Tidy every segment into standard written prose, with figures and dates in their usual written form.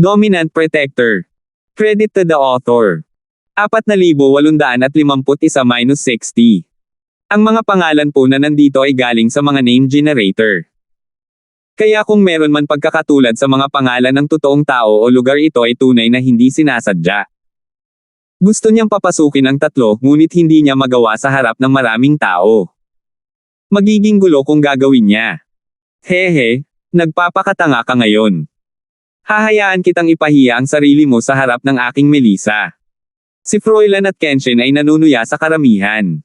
Dominant Protector. Credit to the author. 4,851-60. Ang mga pangalan po na nandito ay galing sa mga name generator. Kaya kung meron man pagkakatulad sa mga pangalan ng totoong tao o lugar, ito ay tunay na hindi sinasadya. Gusto niyang papasukin ang tatlo, ngunit hindi niya magawa sa harap ng maraming tao. Magiging gulo kung gagawin niya. Hehe, nagpapakatanga ka ngayon. Hahayaan kitang ipahiya ang sarili mo sa harap ng aking Melissa. Si Froilan at Kenshin ay nanunuya sa karamihan.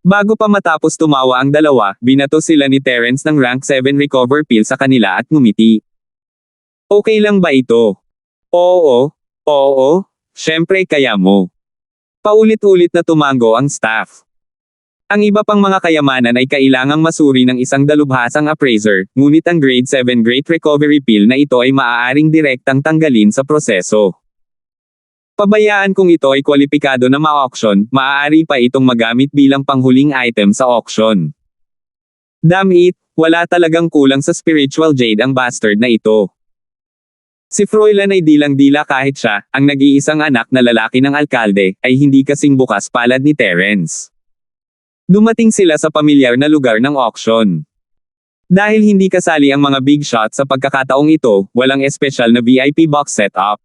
Bago pa matapos tumawa ang dalawa, binato sila ni Terence ng rank 7 recover pill sa kanila at ngumiti. Okay lang ba ito? Oo, syempre kaya mo. Paulit-ulit na tumango ang staff. Ang iba pang mga kayamanan ay kailangang masuri ng isang dalubhasang appraiser, ngunit ang grade 7 Great Recovery Pill na ito ay maaaring direktang tanggalin sa proseso. Pabayaan kung ito ay kwalipikado na ma-auction, maaari pa itong magamit bilang panghuling item sa auction. Damn it, wala talagang kulang sa spiritual jade ang bastard na ito. Si Froilan ay dilang-dila kahit siya, ang nag-iisang anak na lalaki ng alkalde, ay hindi kasing bukas palad ni Terence. Dumating sila sa pamilyar na lugar ng auction. Dahil hindi kasali ang mga big shot sa pagkakataong ito, walang espesyal na VIP box setup.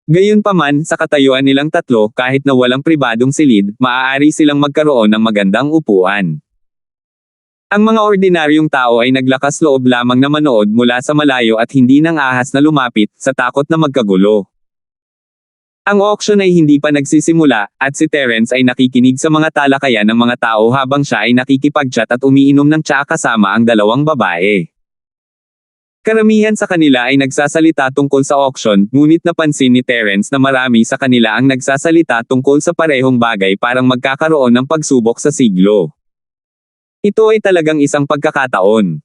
Gayunpaman, sa katayuan nilang tatlo, kahit na walang pribadong silid, maaari silang magkaroon ng magandang upuan. Ang mga ordinaryong tao ay naglakas loob lamang na manood mula sa malayo at hindi nang ahas na lumapit, sa takot na magkagulo. Ang auction ay hindi pa nagsisimula, at si Terence ay nakikinig sa mga talakayan ng mga tao habang siya ay nakikipag-chat at umiinom ng tsaa kasama ang dalawang babae. Karamihan sa kanila ay nagsasalita tungkol sa auction, ngunit napansin ni Terence na marami sa kanila ang nagsasalita tungkol sa parehong bagay, parang magkakaroon ng pagsubok sa siglo. Ito ay talagang isang pagkakataon.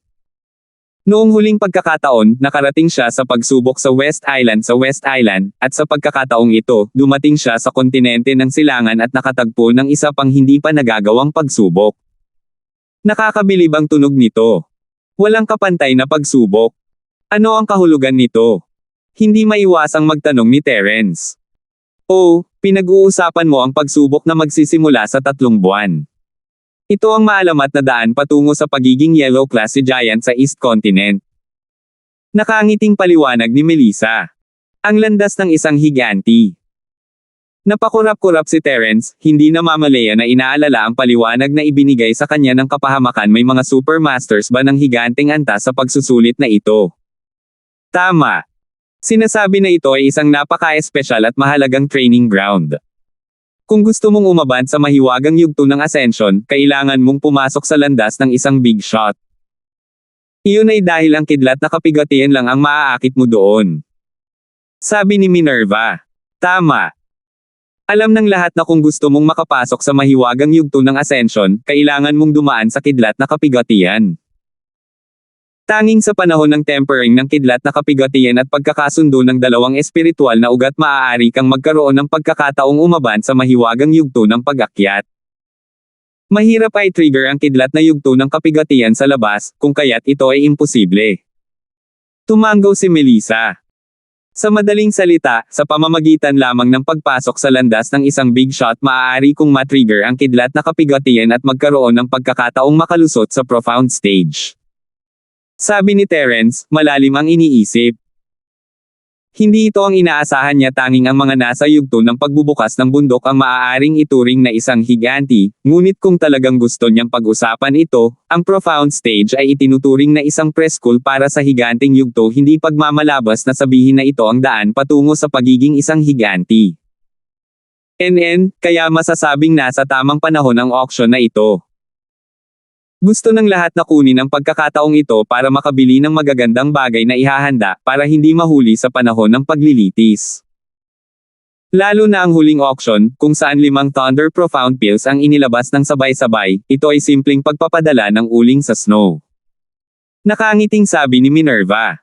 Noong huling pagkakataon, nakarating siya sa pagsubok sa West Island, at sa pagkakataong ito, dumating siya sa kontinente ng silangan at nakatagpo ng isa pang hindi pa nagagawang pagsubok. Nakakabilib ang tunog nito. Walang kapantay na pagsubok. Ano ang kahulugan nito? Hindi maiwasang magtanong ni Terence. Oh, pinag-uusapan mo ang pagsubok na magsisimula sa 3 buwan. Ito ang maalamat na daan patungo sa pagiging yellow class si Giant sa East Continent. Nakangiting paliwanag ni Melissa. Ang landas ng isang higanti. Napakurap-kurap si Terence, hindi na mamalaya na inaalala ang paliwanag na ibinigay sa kanya ng kapahamakan. May mga supermasters ba ng higanteng antas sa pagsusulit na ito? Tama. Sinasabi na ito ay isang napaka-espesyal at mahalagang training ground. Kung gusto mong umaban sa mahiwagang yugto ng Ascension, kailangan mong pumasok sa landas ng isang big shot. Iyon ay dahil ang kidlat na kapigatian lang ang maaakit mo doon. Sabi ni Minerva. Tama. Alam ng lahat na kung gusto mong makapasok sa mahiwagang yugto ng Ascension, kailangan mong dumaan sa kidlat na kapigatian. Tanging sa panahon ng tempering ng kidlat na kapigatian at pagkakasundo ng dalawang espiritual na ugat, maaari kang magkaroon ng pagkakataong umaban sa mahiwagang yugto ng pag-akyat. Mahirap ay trigger ang kidlat na yugto ng kapigatian sa labas, kung kaya't ito ay imposible. Tumango si Melissa. Sa madaling salita, sa pamamagitan lamang ng pagpasok sa landas ng isang big shot, maaari kong matrigger ang kidlat na kapigatian at magkaroon ng pagkakataong makalusot sa profound stage. Sabi ni Terence, malalim ang iniisip. Hindi ito ang inaasahan niya. Tanging ang mga nasa yugto ng pagbubukas ng bundok ang maaaring ituring na isang higanti, ngunit kung talagang gusto niyang pag-usapan ito, ang profound stage ay itinuturing na isang preschool para sa higanting yugto, hindi pagmamalabas na sabihin na ito ang daan patungo sa pagiging isang higanti. Kaya masasabing nasa tamang panahon ang auction na ito. Gusto ng lahat na kunin ang pagkakataong ito para makabili ng magagandang bagay na ihahanda, para hindi mahuli sa panahon ng paglilitis. Lalo na ang huling auction, kung saan 5 Thunder Profound Pills ang inilabas ng sabay-sabay, ito ay simpleng pagpapadala ng uling sa snow. Nakangiting sabi ni Minerva.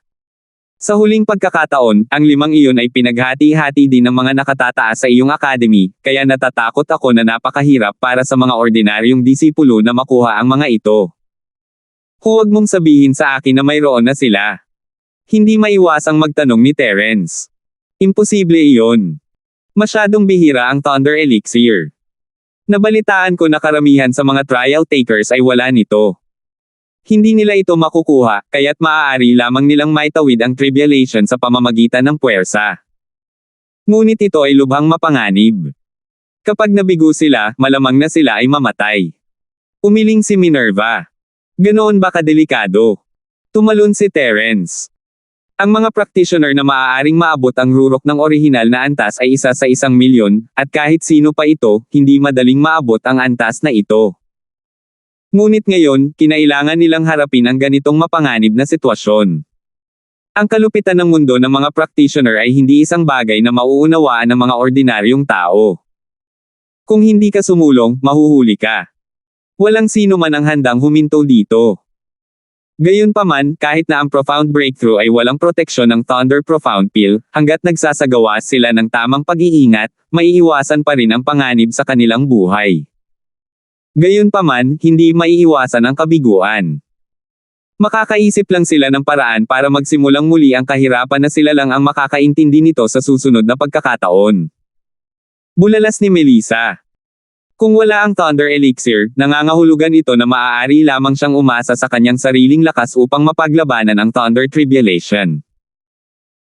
Sa huling pagkakataon, ang 5 iyon ay pinaghati-hati din ng mga nakatataas sa iyong academy, kaya natatakot ako na napakahirap para sa mga ordinaryong disipulo na makuha ang mga ito. Huwag mong sabihin sa akin na mayroon na sila. Hindi maiwasang magtanong ni Terence. Imposible iyon. Masyadong bihira ang Thunder Elixir. Nabalitaan ko na karamihan sa mga trial takers ay wala nito. Hindi nila ito makukuha, kaya't maaari lamang nilang maitawid ang tribulation sa pamamagitan ng puwersa. Ngunit ito ay lubhang mapanganib. Kapag nabigo sila, malamang na sila ay mamatay. Umiling si Minerva. Ganoon ba kadelikado? Tumalon si Terence. Ang mga practitioner na maaaring maabot ang rurok ng orihinal na antas ay isa sa 1,000,000, at kahit sino pa ito, hindi madaling maabot ang antas na ito. Ngunit ngayon, kinailangan nilang harapin ang ganitong mapanganib na sitwasyon. Ang kalupitan ng mundo ng mga practitioner ay hindi isang bagay na mauunawaan ng mga ordinaryong tao. Kung hindi ka sumulong, mahuhuli ka. Walang sino man ang handang huminto dito. Gayunpaman, kahit na ang Profound Breakthrough ay walang proteksyon ng Thunder Profound Pill, hanggat nagsasagawa sila ng tamang pag-iingat, maiiwasan pa rin ang panganib sa kanilang buhay. Gayunpaman, hindi maiiwasan ang kabiguan. Makakaisip lang sila ng paraan para magsimulang muli ang kahirapan na sila lang ang makakaintindi nito sa susunod na pagkakataon. Bulalas ni Melissa. Kung wala ang Thunder Elixir, nangangahulugan ito na maaari lamang siyang umasa sa kanyang sariling lakas upang mapaglabanan ang Thunder Tribulation.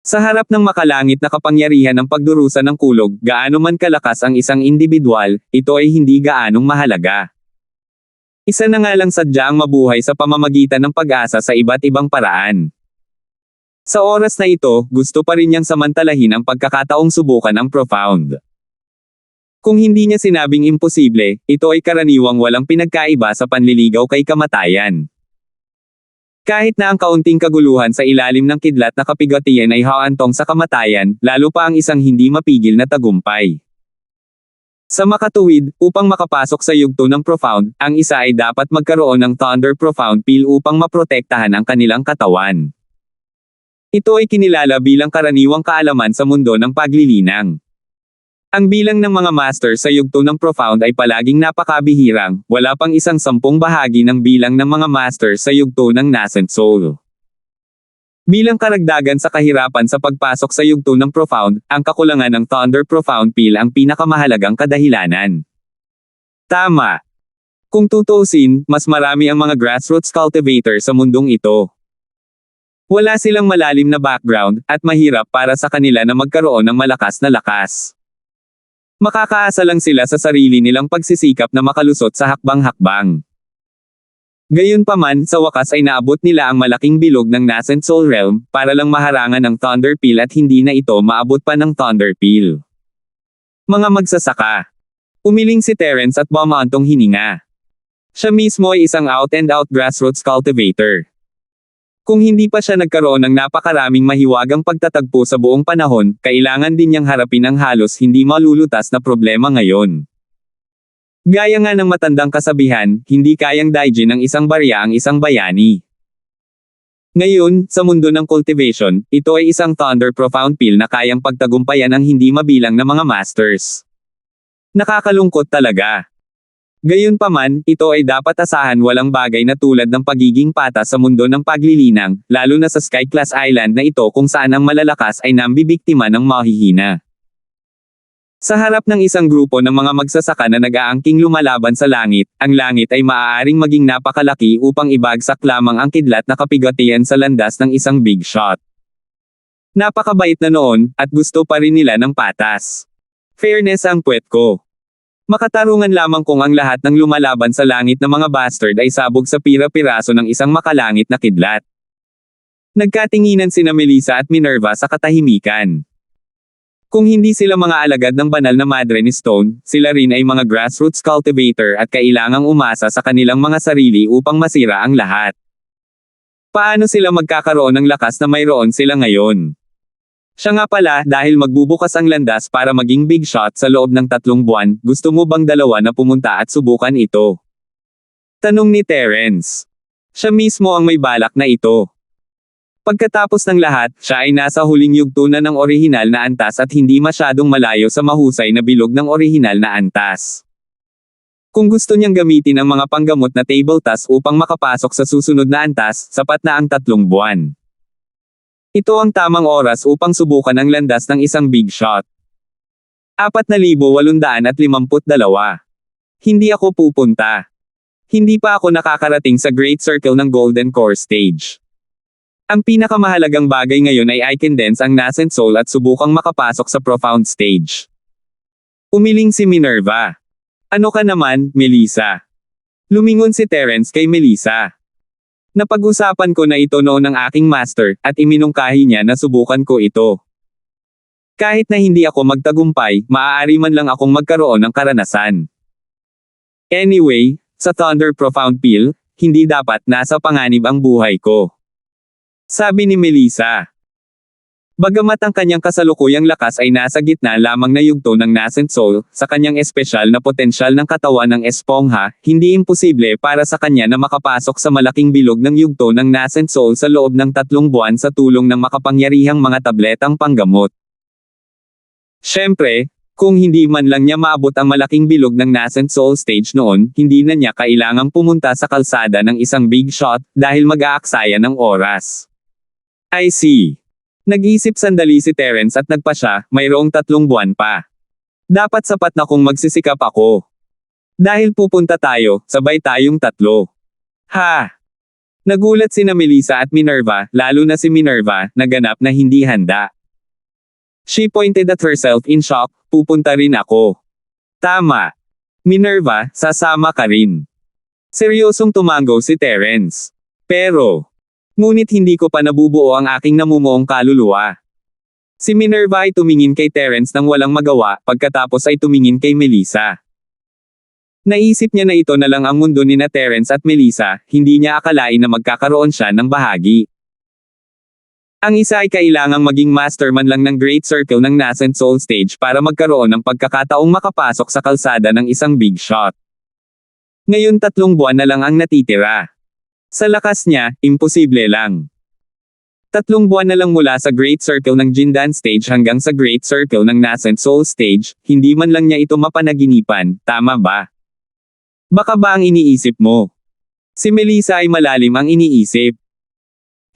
Sa harap ng makalangit na kapangyarihan ng pagdurusa ng kulog, gaano man kalakas ang isang individual, ito ay hindi gaanong mahalaga. Isa na nga lang sadya ang mabuhay sa pamamagitan ng pag-asa sa iba't ibang paraan. Sa oras na ito, gusto pa rin niyang samantalahin ang pagkakataong subukan ang Profound. Kung hindi niya sinabing imposible, ito ay karaniwang walang pinagkaiba sa panliligaw kay kamatayan. Kahit na ang kaunting kaguluhan sa ilalim ng kidlat na kapigatian ay haantong sa kamatayan, lalo pa ang isang hindi mapigil na tagumpay. Sa makatuwid, upang makapasok sa yugto ng Profound, ang isa ay dapat magkaroon ng Thunder Profound Pill upang maprotektahan ang kanilang katawan. Ito ay kinilala bilang karaniwang kaalaman sa mundo ng paglilinang. Ang bilang ng mga master sa yugto ng Profound ay palaging napakabihirang, wala pang 10 bahagi ng bilang ng mga master sa yugto ng Nascent Soul. Bilang karagdagan sa kahirapan sa pagpasok sa yugto ng Profound, ang kakulangan ng Thunder Profound Pill ang pinakamahalagang kadahilanan. Tama. Kung tutuusin, mas marami ang mga grassroots cultivator sa mundong ito. Wala silang malalim na background, at mahirap para sa kanila na magkaroon ng malakas na lakas. Makakaasa lang sila sa sarili nilang pagsisikap na makalusot sa hakbang-hakbang. Gayunpaman, sa wakas ay naabot nila ang malaking bilog ng Nascent Soul Realm, para lang maharangan ng Thunder Pill at hindi na ito maabot pa ng Thunder Pill. Mga magsasaka. Umiling si Terence at bumaantong hininga. Siya mismo ay isang out-and-out grassroots cultivator. Kung hindi pa siya nagkaroon ng napakaraming mahiwagang pagtatagpo sa buong panahon, kailangan din niyang harapin ang halos hindi malulutas na problema ngayon. Gaya nga ng matandang kasabihan, hindi kayang daigin ng isang barya ang isang bayani. Ngayon, sa mundo ng cultivation, ito ay isang Thunder Profound Pill na kayang pagtagumpayan ang hindi mabilang na mga masters. Nakakalungkot talaga. Gayunpaman, ito ay dapat asahan walang bagay na tulad ng pagiging patas sa mundo ng paglilinang, lalo na sa Sky-class island na ito kung saan ang malalakas ay nambibiktima ng mahihina. Sa harap ng isang grupo ng mga magsasaka na nag-aangking lumalaban sa langit, ang langit ay maaaring maging napakalaki upang ibagsak lamang ang kidlat na kapigatian sa landas ng isang big shot. Napakabait na noon, at gusto pa rin nila ng patas. Fairness ang puwet ko. Makatarungan lamang kung ang lahat ng lumalaban sa langit na mga bastard ay sabog sa pira-piraso ng isang makalangit na kidlat. Nagkatinginan sina Melissa at Minerva sa katahimikan. Kung hindi sila mga alagad ng banal na Madre ni Stone, sila rin ay mga grassroots cultivator at kailangang umasa sa kanilang mga sarili upang masira ang lahat. Paano sila magkakaroon ng lakas na mayroon sila ngayon? Siya nga pala, dahil magbubukas ang landas para maging big shot sa loob ng 3 buwan, gusto mo bang dalawa na pumunta at subukan ito? Tanong ni Terence. Siya mismo ang may balak na ito. Pagkatapos ng lahat, siya ay nasa huling yugto na ng orihinal na antas at hindi masyadong malayo sa mahusay na bilog ng orihinal na antas. Kung gusto niyang gamitin ang mga panggamot na table task upang makapasok sa susunod na antas, sapat na ang 3 buwan. Ito ang tamang oras upang subukan ang landas ng isang big shot. 4,852. Hindi ako pupunta. Hindi pa ako nakakarating sa Great Circle ng Golden Core Stage. Ang pinakamahalagang bagay ngayon ay i-condense ang nascent soul at subukang makapasok sa profound stage. Umiling si Minerva. Ano ka naman, Melissa? Lumingon si Terence kay Melissa. Napag-usapan ko na ito noon ng aking master, at iminungkahi niya na subukan ko ito. Kahit na hindi ako magtagumpay, maaari man lang akong magkaroon ng karanasan. Anyway, sa Thunder Profound Pill, hindi dapat nasa panganib ang buhay ko. Sabi ni Melissa. Bagamat ang kanyang kasalukuyang lakas ay nasa gitna lamang na yugto ng nascent soul, sa kanyang espesyal na potensyal ng katawan ng espongha, hindi imposible para sa kanya na makapasok sa malaking bilog ng yugto ng nascent soul sa loob ng 3 buwan sa tulong ng makapangyarihang mga tabletang panggamot. Siyempre, kung hindi man lang niya maabot ang malaking bilog ng nascent soul stage noon, hindi na niya kailangang pumunta sa kalsada ng isang big shot, dahil mag-aaksaya ng oras. I see. Nag-isip sandali si Terence at nagpasya, mayroong 3 buwan pa. Dapat sapat na kung magsisikap ako. Dahil pupunta tayo, sabay tayong 3. Ha! Nagulat sina Melissa at Minerva, lalo na si Minerva, na ganap na hindi handa. She pointed at herself in shock, pupunta rin ako. Tama. Minerva, sasama ka rin. Seryosong tumango si Terence. Ngunit hindi ko pa nabubuo ang aking namumuong kaluluwa. Si Minerva ay tumingin kay Terence nang walang magawa, pagkatapos ay tumingin kay Melissa. Naisip niya na ito na lang ang mundo ni na Terence at Melissa, hindi niya akalain na magkakaroon siya ng bahagi. Ang isa ay kailangang maging master man lang ng Great Circle ng nascent soul stage para magkaroon ng pagkakataong makapasok sa kalsada ng isang big shot. Ngayon 3 buwan na lang ang natitira. Sa lakas niya, imposible lang. 3 buwan na lang mula sa Great Circle ng Jindan Stage hanggang sa Great Circle ng Nascent Soul Stage, hindi man lang niya ito mapanaginipan, tama ba? Baka ba ang iniisip mo? Si Melissa ay malalim ang iniisip.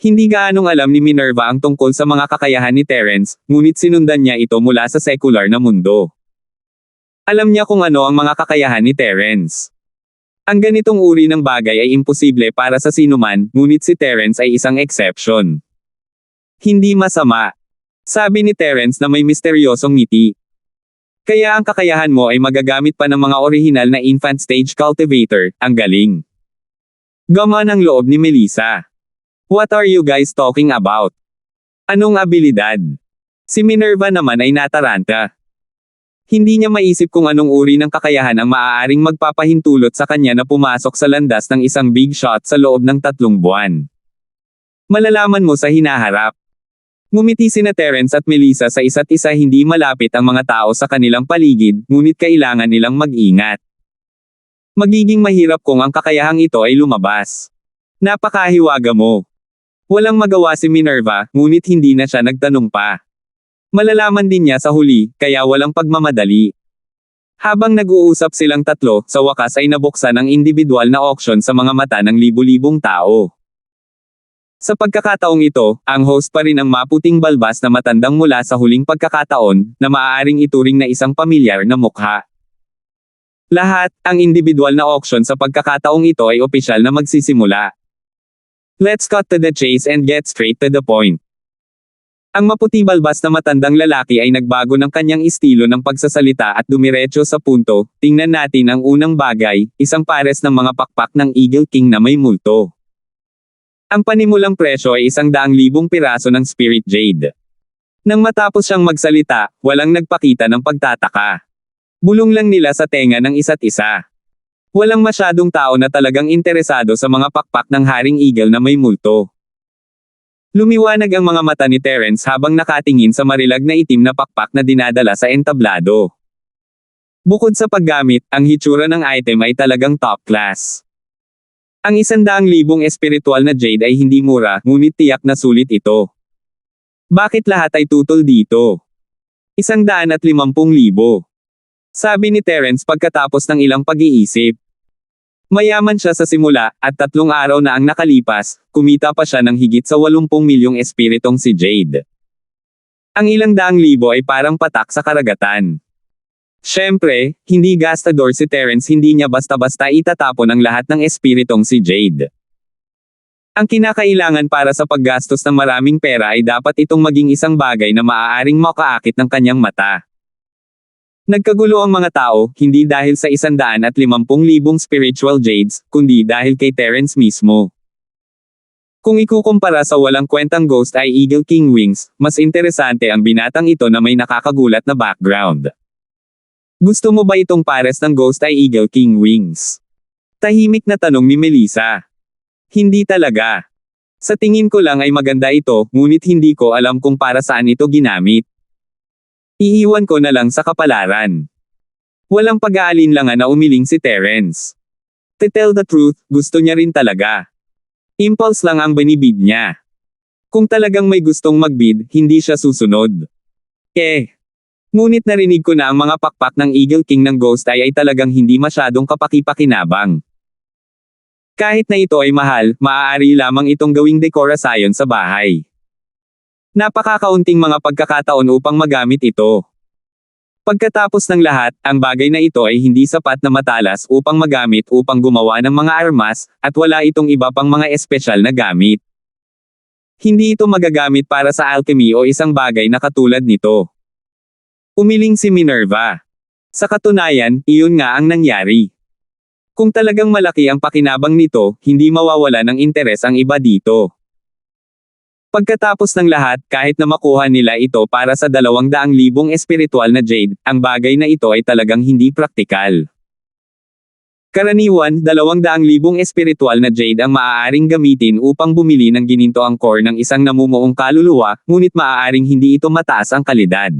Hindi gaanong alam ni Minerva ang tungkol sa mga kakayahan ni Terence, ngunit sinundan niya ito mula sa secular na mundo. Alam niya kung ano ang mga kakayahan ni Terence. Ang ganitong uri ng bagay ay imposible para sa sinuman, ngunit si Terence ay isang exception. Hindi masama. Sabi ni Terence na may misteryosong ngiti. Kaya ang kakayahan mo ay magagamit pa ng mga orihinal na infant stage cultivator, ang galing. Gaman ang loob ni Melissa. What are you guys talking about? Anong abilidad? Si Minerva naman ay nataranta. Hindi niya maisip kung anong uri ng kakayahan ang maaaring magpapahintulot sa kanya na pumasok sa landas ng isang big shot sa loob ng 3 buwan. Malalaman mo sa hinaharap. Ngumiti sina Terence at Melissa sa isa't isa, hindi malapit ang mga tao sa kanilang paligid, ngunit kailangan nilang mag-ingat. Magiging mahirap kung ang kakayahang ito ay lumabas. Napakahiwaga mo. Walang magawa si Minerva, ngunit hindi na siya nagtanong pa. Malalaman din niya sa huli, kaya walang pagmamadali. Habang nag-uusap silang 3, sa wakas ay nabuksan ang individual na auction sa mga mata ng libu-libong tao. Sa pagkakataong ito, ang host pa rin ang maputing balbas na matandang mula sa huling pagkakataon, na maaaring ituring na isang pamilyar na mukha. Lahat, ang individual na auction sa pagkakataong ito ay opisyal na magsisimula. Let's cut to the chase and get straight to the point. Ang maputi balbas na matandang lalaki ay nagbago ng kanyang estilo ng pagsasalita at dumiretso sa punto. Tingnan natin ang unang bagay, isang pares ng mga pakpak ng Eagle King na may multo. Ang panimulang presyo ay 100,000 piraso ng Spirit Jade. Nang matapos siyang magsalita, walang nagpakita ng pagtataka. Bulong lang nila sa tenga ng isa't isa. Walang masyadong tao na talagang interesado sa mga pakpak ng Haring Eagle na may multo. Lumiwanag ang mga mata ni Terence habang nakatingin sa marilag na itim na pakpak na dinadala sa entablado. Bukod sa paggamit, ang hitsura ng item ay talagang top class. Ang 100,000 espiritual na jade ay hindi mura, ngunit tiyak na sulit ito. Bakit lahat ay tutol dito? 150,000. Sabi ni Terence pagkatapos ng ilang pag-iisip. Mayaman siya sa simula, at 3 araw na ang nakalipas, kumita pa siya ng higit sa 80 milyong espiritong si Jade. Ang ilang daang libo ay parang patak sa karagatan. Siyempre, hindi gastador si Terence, hindi niya basta-basta itatapon ang lahat ng espiritong si Jade. Ang kinakailangan para sa paggastos ng maraming pera ay dapat itong maging isang bagay na maaaring makaakit ng kanyang mata. Nagkagulo ang mga tao, hindi dahil sa 150,000 spiritual jades, kundi dahil kay Terence mismo. Kung ikukumpara sa walang kwentang Ghost Eye Eagle King Wings, mas interesante ang binatang ito na may nakakagulat na background. Gusto mo ba itong pares ng Ghost Eye Eagle King Wings? Tahimik na tanong ni Melissa. Hindi talaga. Sa tingin ko lang ay maganda ito, ngunit hindi ko alam kung para saan ito ginamit. Iiwan ko na lang sa kapalaran. Walang pag-aalinlangan na umiling si Terence. To tell the truth, gusto niya rin talaga. Impulse lang ang binibid niya. Kung talagang may gustong magbid, hindi siya susunod. Ngunit narinig ko na ang mga pakpak ng Eagle King ng Ghost Eye ay talagang hindi masyadong kapaki-pakinabang. Kahit na ito ay mahal, maaari lamang itong gawing dekorasyon sa bahay. Napakakaunting mga pagkakataon upang magamit ito. Pagkatapos ng lahat, ang bagay na ito ay hindi sapat na matalas upang magamit upang gumawa ng mga armas, at wala itong iba pang mga espesyal na gamit. Hindi ito magagamit para sa alchemy o isang bagay na katulad nito. Umiling si Minerva. Sa katunayan, iyon nga ang nangyari. Kung talagang malaki ang pakinabang nito, hindi mawawala ng interes ang iba dito. Pagkatapos ng lahat, kahit na makuha nila ito para sa 200,000 espiritual na jade, ang bagay na ito ay talagang hindi praktikal. Karaniwan, 200,000 espiritual na jade ang maaaring gamitin upang bumili ng gininto ang core ng isang namumuong kaluluwa, ngunit maaaring hindi ito mataas ang kalidad.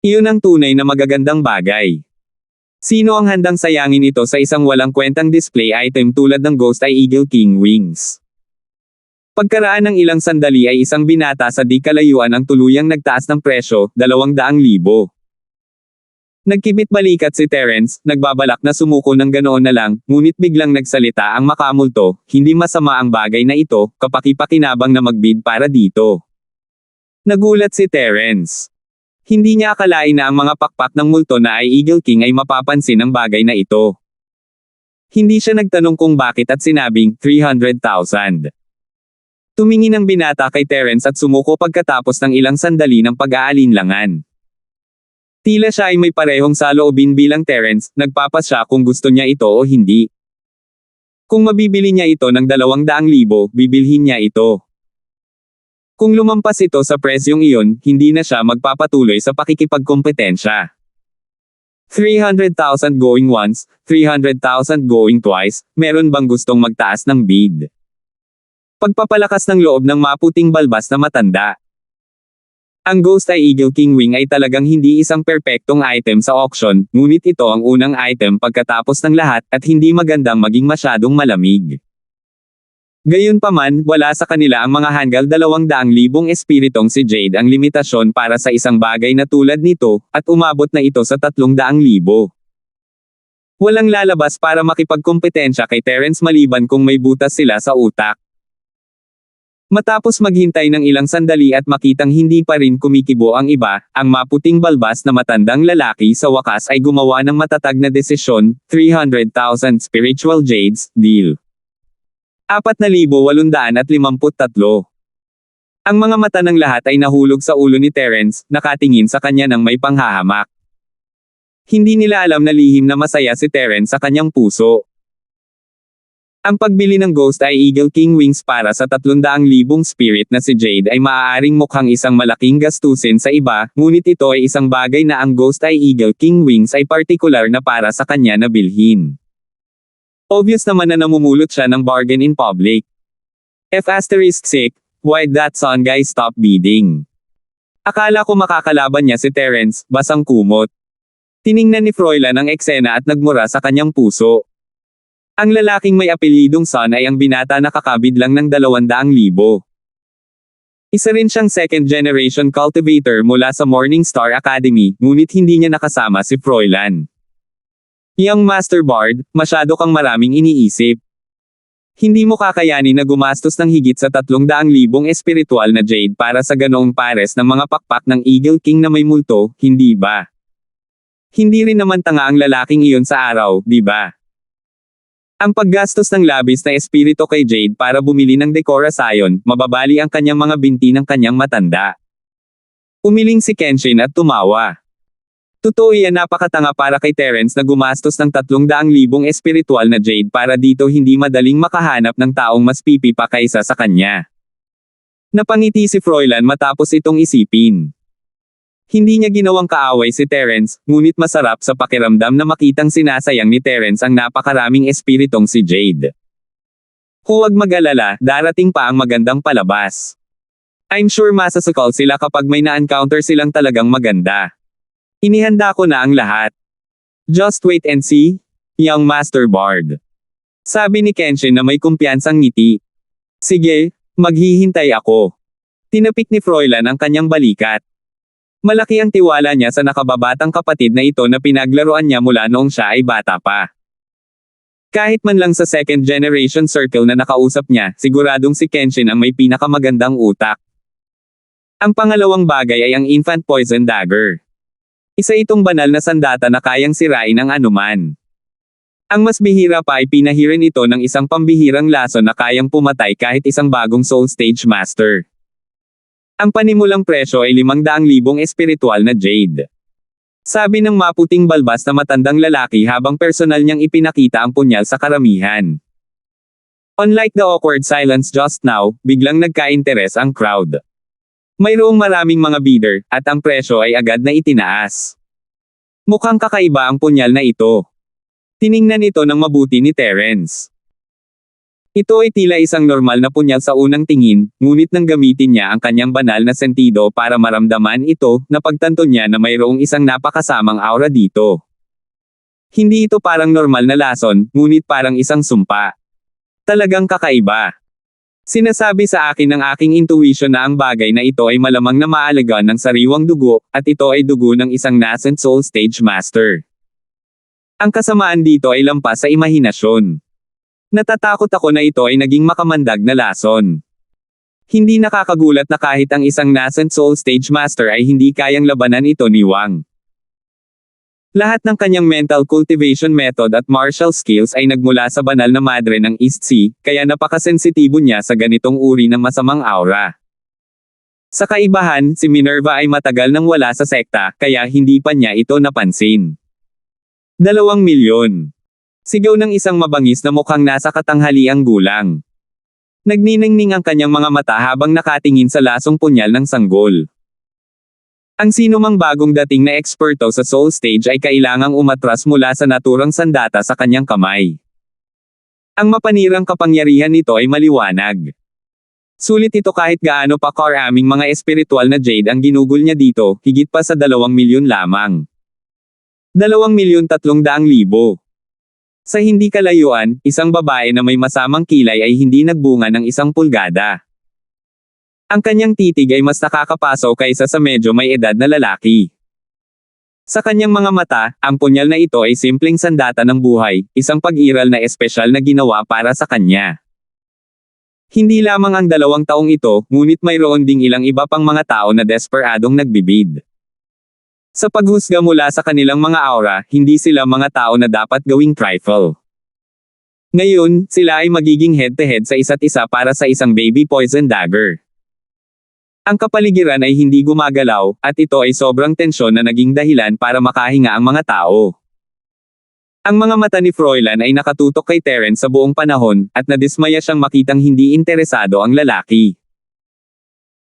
Iyon ang tunay na magagandang bagay. Sino ang handang sayangin ito sa isang walang kwentang display item tulad ng Ghost Eye Eagle King Wings? Pagkaraan ng ilang sandali ay isang binata sa di kalayuan ang tuluyang nagtaas ng presyo, 200,000. Nagkibit balikat si Terence, nagbabalak na sumuko ng ganoon na lang, ngunit biglang nagsalita ang makamulto, hindi masama ang bagay na ito, kapaki-pakinabang na magbid para dito. Nagulat si Terence. Hindi niya akalain na ang mga pakpak ng multo na ay Eagle King ay mapapansin ang bagay na ito. Hindi siya nagtanong kung bakit at sinabing, 300,000. Tumingin ang binata kay Terence at sumuko pagkatapos ng ilang sandali ng pag-aalinlangan. Tila siya ay may parehong saloobin bilang Terence, nagpapasya kung gusto niya ito o hindi. Kung mabibili niya ito ng 200,000, bibilhin niya ito. Kung lumampas ito sa presyong iyon, hindi na siya magpapatuloy sa pakikipagkompetensya. 300,000 going once, 300,000 going twice, meron bang gustong magtaas ng bid? Pagpapalakas ng loob ng maputing balbas na matanda. Ang Ghost Eye Eagle King Wing ay talagang hindi isang perpektong item sa auction, ngunit ito ang unang item pagkatapos ng lahat, at hindi magandang maging masyadong malamig. Gayunpaman, wala sa kanila ang mga hanggal 200,000 espiritong si Jade ang limitasyon para sa isang bagay na tulad nito, at umabot na ito sa 300,000. Walang lalabas para makipagkompetensya kay Terence maliban kung may butas sila sa utak. Matapos maghintay ng ilang sandali at makitang hindi pa rin kumikibo ang iba, ang maputing balbas na matandang lalaki sa wakas ay gumawa ng matatag na desisyon, 300,000 spiritual jades, deal. 4,853. Ang mga mata ng lahat ay nahulog sa ulo ni Terence, nakatingin sa kanya ng may panghahamak. Hindi nila alam na lihim na masaya si Terence sa kanyang puso. Ang pagbili ng Ghost Eye Eagle King Wings para sa 300,000 spirit na si Jade ay maaaring mukhang isang malaking gastusin sa iba, ngunit ito ay isang bagay na ang Ghost Eye Eagle King Wings ay partikular na para sa kanya na bilhin. Obvious naman na namumulot siya ng bargain in public. F***, why'd that son guy stop bidding? Akala ko makakalaban niya si Terence, basang kumot. Tiningnan ni Froilan ang eksena at nagmura sa kanyang puso. Ang lalaking may apelyidong Son ay ang binata na kakabid lang ng 200,000. Isa rin siyang second generation cultivator mula sa Morningstar Academy, ngunit hindi niya nakasama si Froilan. Young Master Bard, masyado kang maraming iniisip. Hindi mo kakayanin na gumastos ng higit sa 300,000 espiritual na jade para sa ganoong pares ng mga pakpak ng Eagle King na may multo, hindi ba? Hindi rin naman tanga ang lalaking iyon sa araw, di ba? Ang paggastos ng labis na espiritu kay Jade para bumili ng Decora Scion, mababali ang kanyang mga binti ng kanyang matanda. Umiling si Kenshin at tumawa. Totoo yan, napakatanga para kay Terence na gumastos ng 300,000 espiritual na jade para dito, hindi madaling makahanap ng taong mas pipi pa kaysa sa kanya. Napangiti si Froilan matapos itong isipin. Hindi niya ginawang kaaway si Terence, ngunit masarap sa pakiramdam na makitang sinasayang ni Terence ang napakaraming espiritong si Jade. Huwag mag-alala, darating pa ang magandang palabas. I'm sure masasakal sila kapag may na-encounter silang talagang maganda. Inihanda ko na ang lahat. Just wait and see, young Master Bard. Sabi ni Kenshin na may kumpiyansang ngiti. Sige, maghihintay ako. Tinapik ni Froilan ang kanyang balikat. Malaki ang tiwala niya sa nakababatang kapatid na ito na pinaglaruan niya mula noong siya ay bata pa. Kahit man lang sa second generation circle na nakausap niya, siguradong si Kenshin ang may pinakamagandang utak. Ang pangalawang bagay ay ang Infant Poison Dagger. Isa itong banal na sandata na kayang sirain ang anuman. Ang mas bihira pa ay pinahirin ito ng isang pambihirang lason na kayang pumatay kahit isang bagong Soul Stage Master. Ang panimulang presyo ay 500,000 espiritual na jade. Sabi ng maputing balbas na matandang lalaki habang personal niyang ipinakita ang punyal sa karamihan. Unlike the awkward silence just now, biglang nagka-interes ang crowd. Mayroong maraming mga bidder, at ang presyo ay agad na itinaas. Mukhang kakaiba ang punyal na ito. Tiningnan ito ng mabuti ni Terence. Ito ay tila isang normal na punyal sa unang tingin, ngunit nang gamitin niya ang kanyang banal na sentido para maramdaman ito, napagtanto niya na mayroong isang napakasamang aura dito. Hindi ito parang normal na lason, ngunit parang isang sumpa. Talagang kakaiba. Sinasabi sa akin ng aking intuition na ang bagay na ito ay malamang na maalagaan ng sariwang dugo, at ito ay dugo ng isang nascent Soul Stage Master. Ang kasamaan dito ay lampas sa imahinasyon. Natatakot ako na ito ay naging makamandag na lason. Hindi nakakagulat na kahit ang isang nascent Soul Stage Master ay hindi kayang labanan ito ni Wang. Lahat ng kanyang mental cultivation method at martial skills ay nagmula sa banal na madre ng East Sea, kaya napakasensitibo niya sa ganitong uri ng masamang aura. Sa kaibahan, si Minerva ay matagal nang wala sa sekta, kaya hindi pa niya ito napansin. 2 milyon. Sigaw ng isang mabangis na mukhang nasa katanghaliang gulang. Nagniningning ang kanyang mga mata habang nakatingin sa lasong punyal ng sanggol. Ang sinumang bagong dating na eksperto sa Soul Stage ay kailangang umatras mula sa naturang sandata sa kanyang kamay. Ang mapanirang kapangyarihan nito ay maliwanag. Sulit ito kahit gaano pa karaming mga espiritual na jade ang ginugol niya dito, higit pa sa 2 milyon lamang. 2,300,000. Sa hindi kalayuan, isang babae na may masamang kilay ay hindi nagbunga ng 1 pulgada. Ang kanyang titig ay mas nakakapaso kaysa sa medyo may edad na lalaki. Sa kanyang mga mata, ang punyal na ito ay simpleng sandata ng buhay, isang pag-iral na espesyal na ginawa para sa kanya. Hindi lamang ang 2 taong ito, ngunit mayroon ding ilang iba pang mga tao na desperadong nagbibid. Sa paghusga mula sa kanilang mga aura, hindi sila mga tao na dapat gawing trifle. Ngayon, sila ay magiging head-to-head sa isa't isa para sa isang baby poison dagger. Ang kapaligiran ay hindi gumagalaw, at ito ay sobrang tensyon na naging dahilan para makahinga ang mga tao. Ang mga mata ni Froilan ay nakatutok kay Terence sa buong panahon, at nadismaya siyang makitang hindi interesado ang lalaki.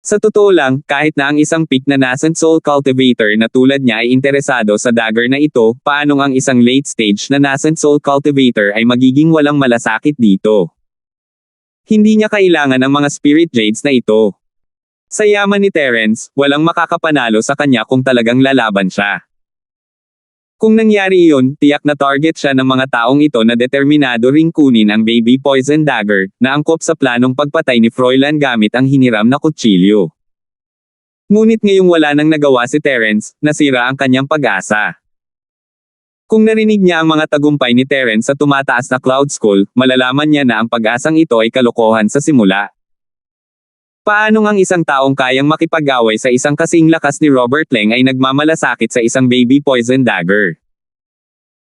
Sa totoo lang, kahit na ang isang peak na nascent soul cultivator na tulad niya ay interesado sa dagger na ito, paanong ang isang late stage na nascent soul cultivator ay magiging walang malasakit dito? Hindi niya kailangan ang mga spirit jades na ito. Sa yaman ni Terence, walang makakapanalo sa kanya kung talagang lalaban siya. Kung nangyari iyon, tiyak na target siya ng mga taong ito na determinado ring kunin ang baby poison dagger, na angkop sa planong pagpatay ni Froilan gamit ang hiniram na kutsilyo. Ngunit ngayong wala nang nagawa si Terence, nasira ang kanyang pag-asa. Kung narinig niya ang mga tagumpay ni Terence sa tumataas na Cloud School, malalaman niya na ang pag-asang ito ay kalokohan sa simula. Paano ngang isang taong kayang makipag-away sa isang kasing lakas ni Robert Leng ay nagmamalasakit sa isang baby poison dagger?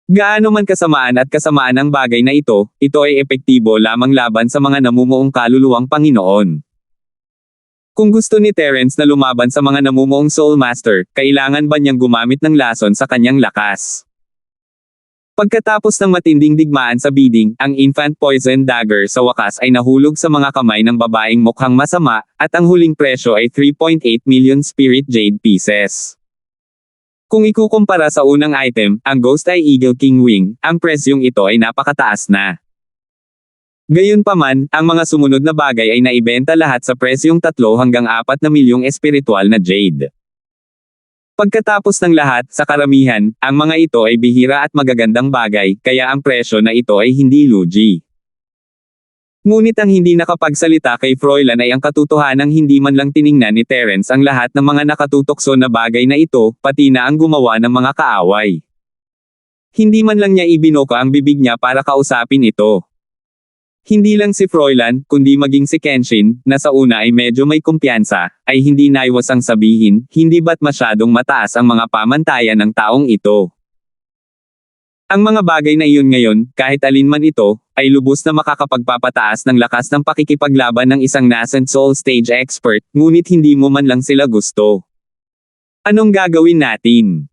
Gaano man kasamaan ang bagay na ito ay epektibo lamang laban sa mga namumuong kaluluwang Panginoon. Kung gusto ni Terence na lumaban sa mga namumuong Soul Master, kailangan ba niyang gumamit ng lason sa kanyang lakas? Pagkatapos ng matinding digmaan sa bidding, ang Infant Poison Dagger sa wakas ay nahulog sa mga kamay ng babaeng mukhang masama, at ang huling presyo ay 3.8 million Spirit Jade pieces. Kung ikukumpara sa unang item, ang Ghost Eye Eagle King Wing, ang presyong ito ay napakataas na. Gayunpaman, ang mga sumunod na bagay ay naibenta lahat sa presyong 3 hanggang 4 na milyong espiritual na Jade. Pagkatapos ng lahat, sa karamihan, ang mga ito ay bihira at magagandang bagay, kaya ang presyo na ito ay hindi lugi. Ngunit ang hindi nakapagsalita kay Froilan ay ang katotohanang hindi man lang tiningnan ni Terence ang lahat ng mga nakatutokso na bagay na ito, pati na ang gumawa ng mga kaaway. Hindi man lang niya ibinuka ang bibig niya para kausapin ito. Hindi lang si Froilan, kundi maging si Kenshin, na sa una ay medyo may kumpiyansa, ay hindi naiwasang sabihin, hindi ba't masyadong mataas ang mga pamantayan ng taong ito. Ang mga bagay na iyon ngayon, kahit alin man ito, ay lubos na makakapagpapataas ng lakas ng pakikipaglaban ng isang nascent soul stage expert, ngunit hindi mo man lang sila gusto. Anong gagawin natin?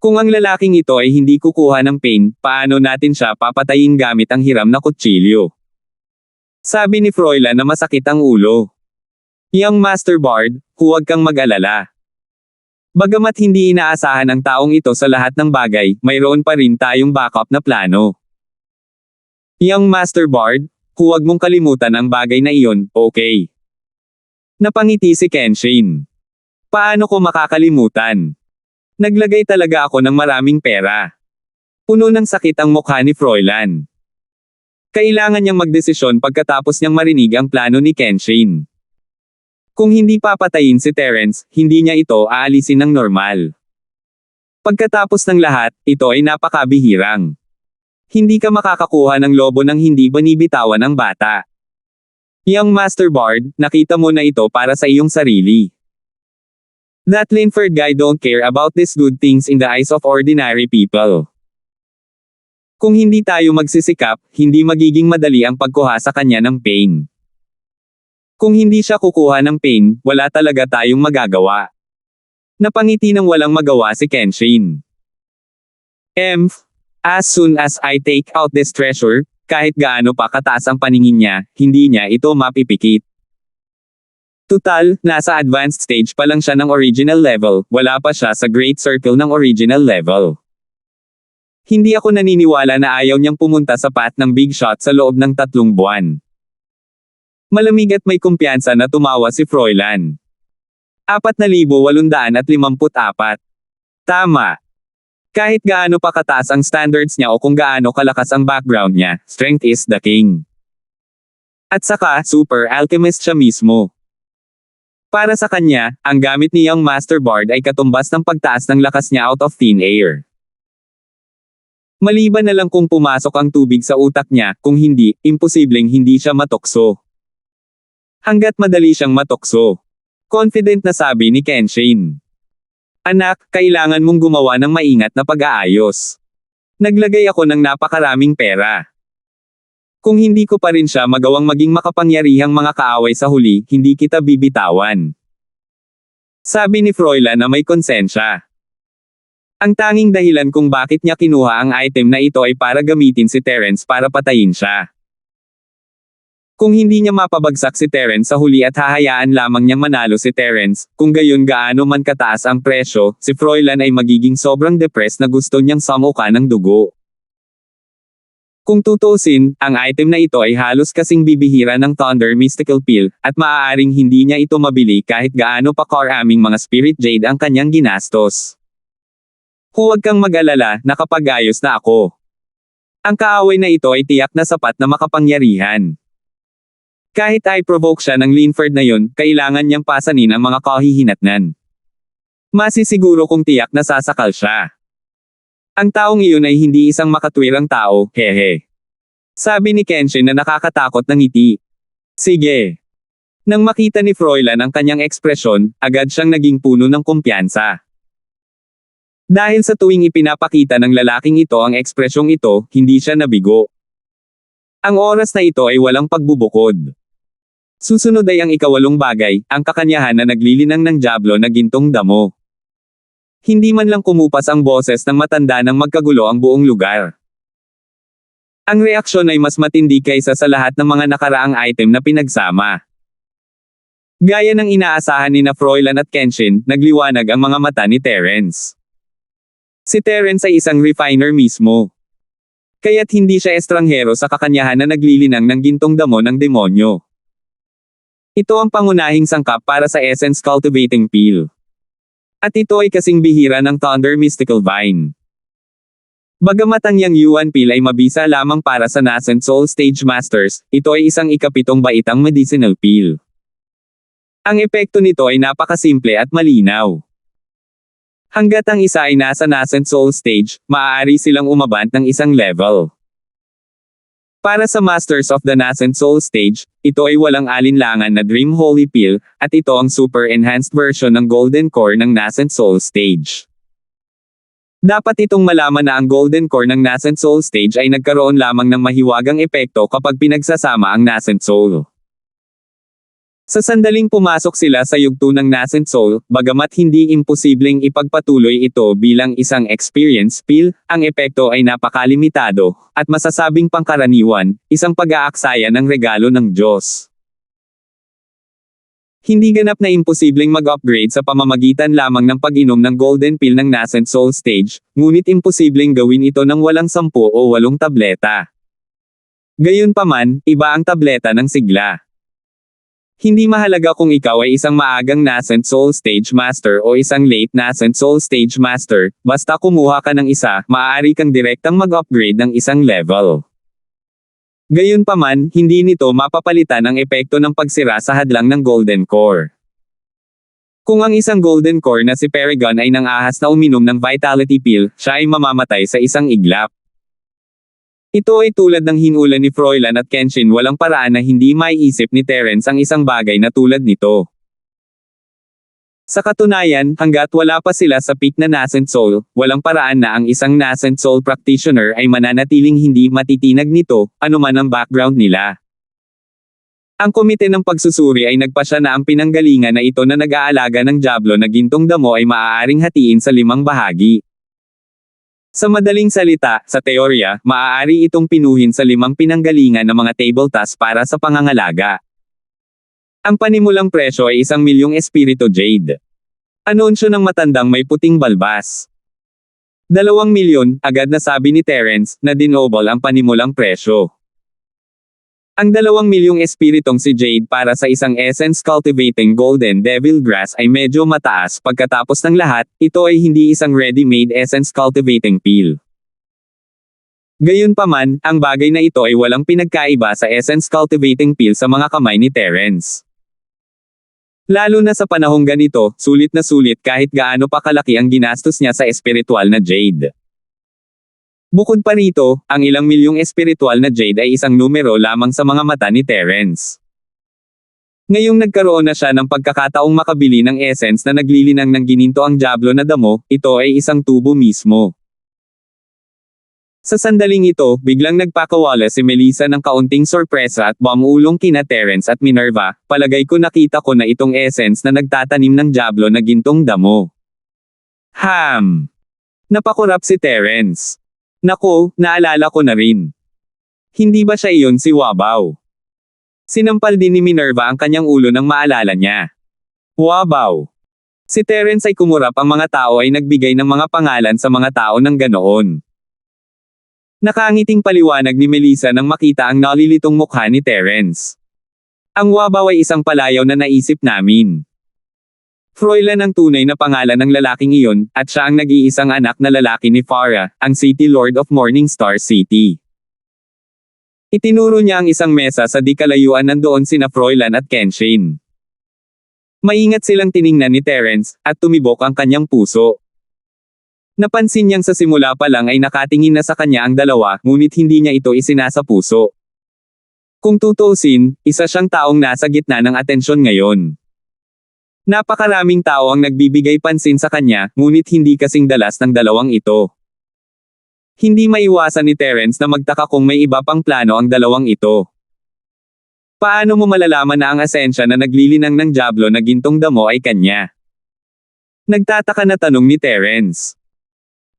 Kung ang lalaking ito ay hindi kukuha ng pain, paano natin siya papatayin gamit ang hiram na kutsilyo? Sabi ni Froilan na masakit ang ulo. Young Master Bard, huwag kang mag-alala. Bagamat hindi inaasahan ang taong ito sa lahat ng bagay, mayroon pa rin tayong backup na plano. Young Master Bard, huwag mong kalimutan ang bagay na iyon, okay? Napangiti si Kenshin. Paano ko makakalimutan? Naglagay talaga ako ng maraming pera. Puno ng sakit ang mukha ni Froilan. Kailangan niyang magdesisyon pagkatapos niyang marinig ang plano ni Kenshin. Kung hindi papatayin si Terence, hindi niya ito aalisin ng normal. Pagkatapos ng lahat, ito ay napakabihirang. Hindi ka makakakuha ng lobo nang hindi binibitawan ang bata. Young Master Bard, nakita mo na ito para sa iyong sarili. That Linford guy don't care about these good things in the eyes of ordinary people. Kung hindi tayo magsisikap, hindi magiging madali ang pagkuha sa kanya ng pain. Kung hindi siya kukuha ng pain, wala talaga tayong magagawa. Napangiti ng walang magawa si Kenshin. As soon as I take out this treasure, kahit gaano pa kataas ang paningin niya, hindi niya ito mapipikit. Tutal, nasa advanced stage pa lang siya ng original level, wala pa siya sa Great Circle ng original level. Hindi ako naniniwala na ayaw niyang pumunta sa path ng big shot sa loob ng 3 buwan. Malamig at may kumpiyansa na tumawa si Froilan. 4,854. Tama. Kahit gaano pa kataas ang standards niya o kung gaano kalakas ang background niya, strength is the king. At saka, super alchemist siya mismo. Para sa kanya, ang gamit ni Young Master Bard ay katumbas ng pagtaas ng lakas niya out of thin air. Maliban na lang kung pumasok ang tubig sa utak niya, kung hindi, imposibleng hindi siya matokso. Hanggat madali siyang matokso. Confident na sabi ni Kenshin. Anak, kailangan mong gumawa ng maingat na pag-aayos. Naglagay ako ng napakaraming pera. Kung hindi ko pa rin siya magawang maging makapangyarihang mga kaaway sa huli, hindi kita bibitawan. Sabi ni Froilan na may konsensya. Ang tanging dahilan kung bakit niya kinuha ang item na ito ay para gamitin si Terence para patayin siya. Kung hindi niya mapabagsak si Terence sa huli at hahayaan lamang niyang manalo si Terence, kung gayon gaano man kataas ang presyo, si Froilan ay magiging sobrang depressed na gusto niyang samuka ng dugo. Kung tutuusin, ang item na ito ay halos kasing bibihira ng Thunder Mystical Pill, at maaaring hindi niya ito mabili kahit gaano pa karaming mga Spirit Jade ang kanyang ginastos. Huwag kang mag-alala, nakapag-ayos na ako. Ang kaaway na ito ay tiyak na sapat na makapangyarihan. Kahit ay provoke siya ng Linford na yun, kailangan niyang pasanin ang mga kahihinatnan. Masisiguro kung tiyak na sasakal siya. Ang taong iyon ay hindi isang makatwirang tao, hehe. Sabi ni Kenshin na nakakatakot ng ngiti. Sige. Nang makita ni Froilan ang kanyang ekspresyon, agad siyang naging puno ng kumpiyansa. Dahil sa tuwing ipinapakita ng lalaking ito ang ekspresyong ito, hindi siya nabigo. Ang oras na ito ay walang pagbubukod. Susunod ay ang ikawalong bagay, ang kakanyahan na naglilinang ng dyablo na gintong damo. Hindi man lang kumupas ang boses ng matanda nang magkagulo ang buong lugar. Ang reaksyon ay mas matindi kaysa sa lahat ng mga nakaraang item na pinagsama. Gaya ng inaasahan ni Froilan at Kenshin, nagliwanag ang mga mata ni Terence. Si Terence ay isang refiner mismo. Kaya't hindi siya estranghero sa kakanyahan na naglilinang ng gintong damo ng demonyo. Ito ang pangunahing sangkap para sa Essence Cultivating Peel. At ito ay kasing bihira ng Thunder Mystical Vine. Bagamat ang yang Yuan Peel ay mabisa lamang para sa Nascent Soul Stage Masters, ito ay isang ikapitong baitang medicinal peel. Ang epekto nito ay napakasimple at malinaw. Hanggat ang isa ay nasa Nascent Soul Stage, maaari silang umabant ng isang level. Para sa Masters of the Nascent Soul Stage, ito ay walang alinlangan na Dream Holy Peel, at ito ang super enhanced version ng Golden Core ng Nascent Soul Stage. Dapat itong malaman na ang Golden Core ng Nascent Soul Stage ay nagkaroon lamang ng mahiwagang epekto kapag pinagsasama ang Nascent Soul. Sa sandaling pumasok sila sa yugto ng Nascent Soul, bagamat hindi imposibleng ipagpatuloy ito bilang isang experience peel, ang epekto ay napakalimitado, at masasabing pangkaraniwan, isang pag-aaksaya ng regalo ng Diyos. Hindi ganap na imposibleng mag-upgrade sa pamamagitan lamang ng pag-inom ng Golden Peel ng Nascent Soul Stage, ngunit imposibleng gawin ito ng walang 10 o 8 tableta. Gayunpaman, iba ang tableta ng sigla. Hindi mahalaga kung ikaw ay isang maagang Nascent Soul Stage Master o isang late Nascent Soul Stage Master, basta kumuha ka ng isa, maaari kang direktang mag-upgrade ng isang level. Gayunpaman, hindi nito mapapalitan ang epekto ng pagsira sa hadlang ng Golden Core. Kung ang isang Golden Core na si Paragon ay nangahas na uminom ng Vitality Peel, siya ay mamamatay sa isang iglap. Ito ay tulad ng hinulan ni Froilan at Kenshin, walang paraan na hindi maiisip ni Terence ang isang bagay na tulad nito. Sa katunayan, hanggat wala pa sila sa peak na Nascent Soul, walang paraan na ang isang Nascent Soul practitioner ay mananatiling hindi matitinag nito, anuman ang background nila. Ang komite ng pagsusuri ay nagpasya na ang pinanggalingan na ito na nag-aalaga ng dyablo na gintong damo ay maaaring hatiin sa 5 bahagi. Sa madaling salita, sa teorya, maaari itong pinuhin sa 5 pinanggalingan ng mga table tasks para sa pangangalaga. Ang panimulang presyo ay 1 milyong Espiritu Jade. Anunsyo ng matandang may puting balbas. 2 milyon, agad na sabi ni Terence, na dinobol ang panimulang presyo. Ang 2 milyong espiritong si Jade para sa isang Essence Cultivating Golden Devil Grass ay medyo mataas. Pagkatapos ng lahat, ito ay hindi isang ready-made Essence Cultivating Peel. Gayunpaman, ang bagay na ito ay walang pinagkaiba sa Essence Cultivating Peel sa mga kamay ni Terence. Lalo na sa panahong ganito, sulit na sulit kahit gaano pa kalaki ang ginastos niya sa espiritual na Jade. Bukod pa rito, ang ilang milyong espiritual na Jade ay isang numero lamang sa mga mata ni Terence. Ngayong nagkaroon na siya ng pagkakataong makabili ng essence na naglilinang ng gininto ang dyablo na damo, ito ay isang tubo mismo. Sa sandaling ito, biglang nagpakawala si Melissa ng kaunting sorpresa at bumulong kina Terence at Minerva, palagay ko nakita ko na itong essence na nagtatanim ng dyablo na gintong damo. Napakurap si Terence. Nako, naalala ko na rin. Hindi ba siya iyon si Wabaw? Sinampal din ni Minerva ang kanyang ulo nang maalala niya. Wabaw. Si Terence ay kumurap, ang mga tao ay nagbigay ng mga pangalan sa mga tao ng ganoon. Nakangiting paliwanag ni Melissa nang makita ang nalilitong mukha ni Terence. Ang Wabaw ay isang palayaw na naisip namin. Froilan ang tunay na pangalan ng lalaking iyon, at siya ang nag-iisang anak na lalaki ni Farah, ang City Lord of Morningstar City. Itinuro niya ang isang mesa sa di kalayuan, nandoon sina Froilan at Kenshin. Maingat silang tiningnan ni Terence, at tumibok ang kanyang puso. Napansin niyang sa simula pa lang ay nakatingin na sa kanya ang dalawa, ngunit hindi niya ito isinasapuso. Kung tutuusin, isa siyang taong nasa gitna ng atensyon ngayon. Napakaraming tao ang nagbibigay pansin sa kanya, ngunit hindi kasing dalas ng dalawang ito. Hindi maiwasan ni Terence na magtaka kung may iba pang plano ang dalawang ito. Paano mo malalaman na ang asensya na naglilinang ng Diablo na gintong damo ay kanya? Nagtataka na tanong ni Terence.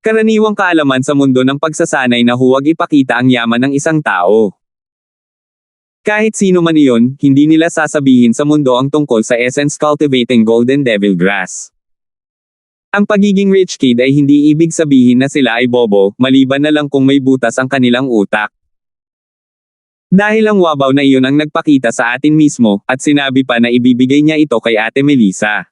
Karaniwang kaalaman sa mundo ng pagsasanay na huwag ipakita ang yaman ng isang tao. Kahit sino man iyon, hindi nila sasabihin sa mundo ang tungkol sa essence cultivating golden devil grass. Ang pagiging rich kid ay hindi ibig sabihin na sila ay bobo, maliban na lang kung may butas ang kanilang utak. Dahil ang wabaw na iyon ang nagpakita sa atin mismo, at sinabi pa na ibibigay niya ito kay Ate Melissa.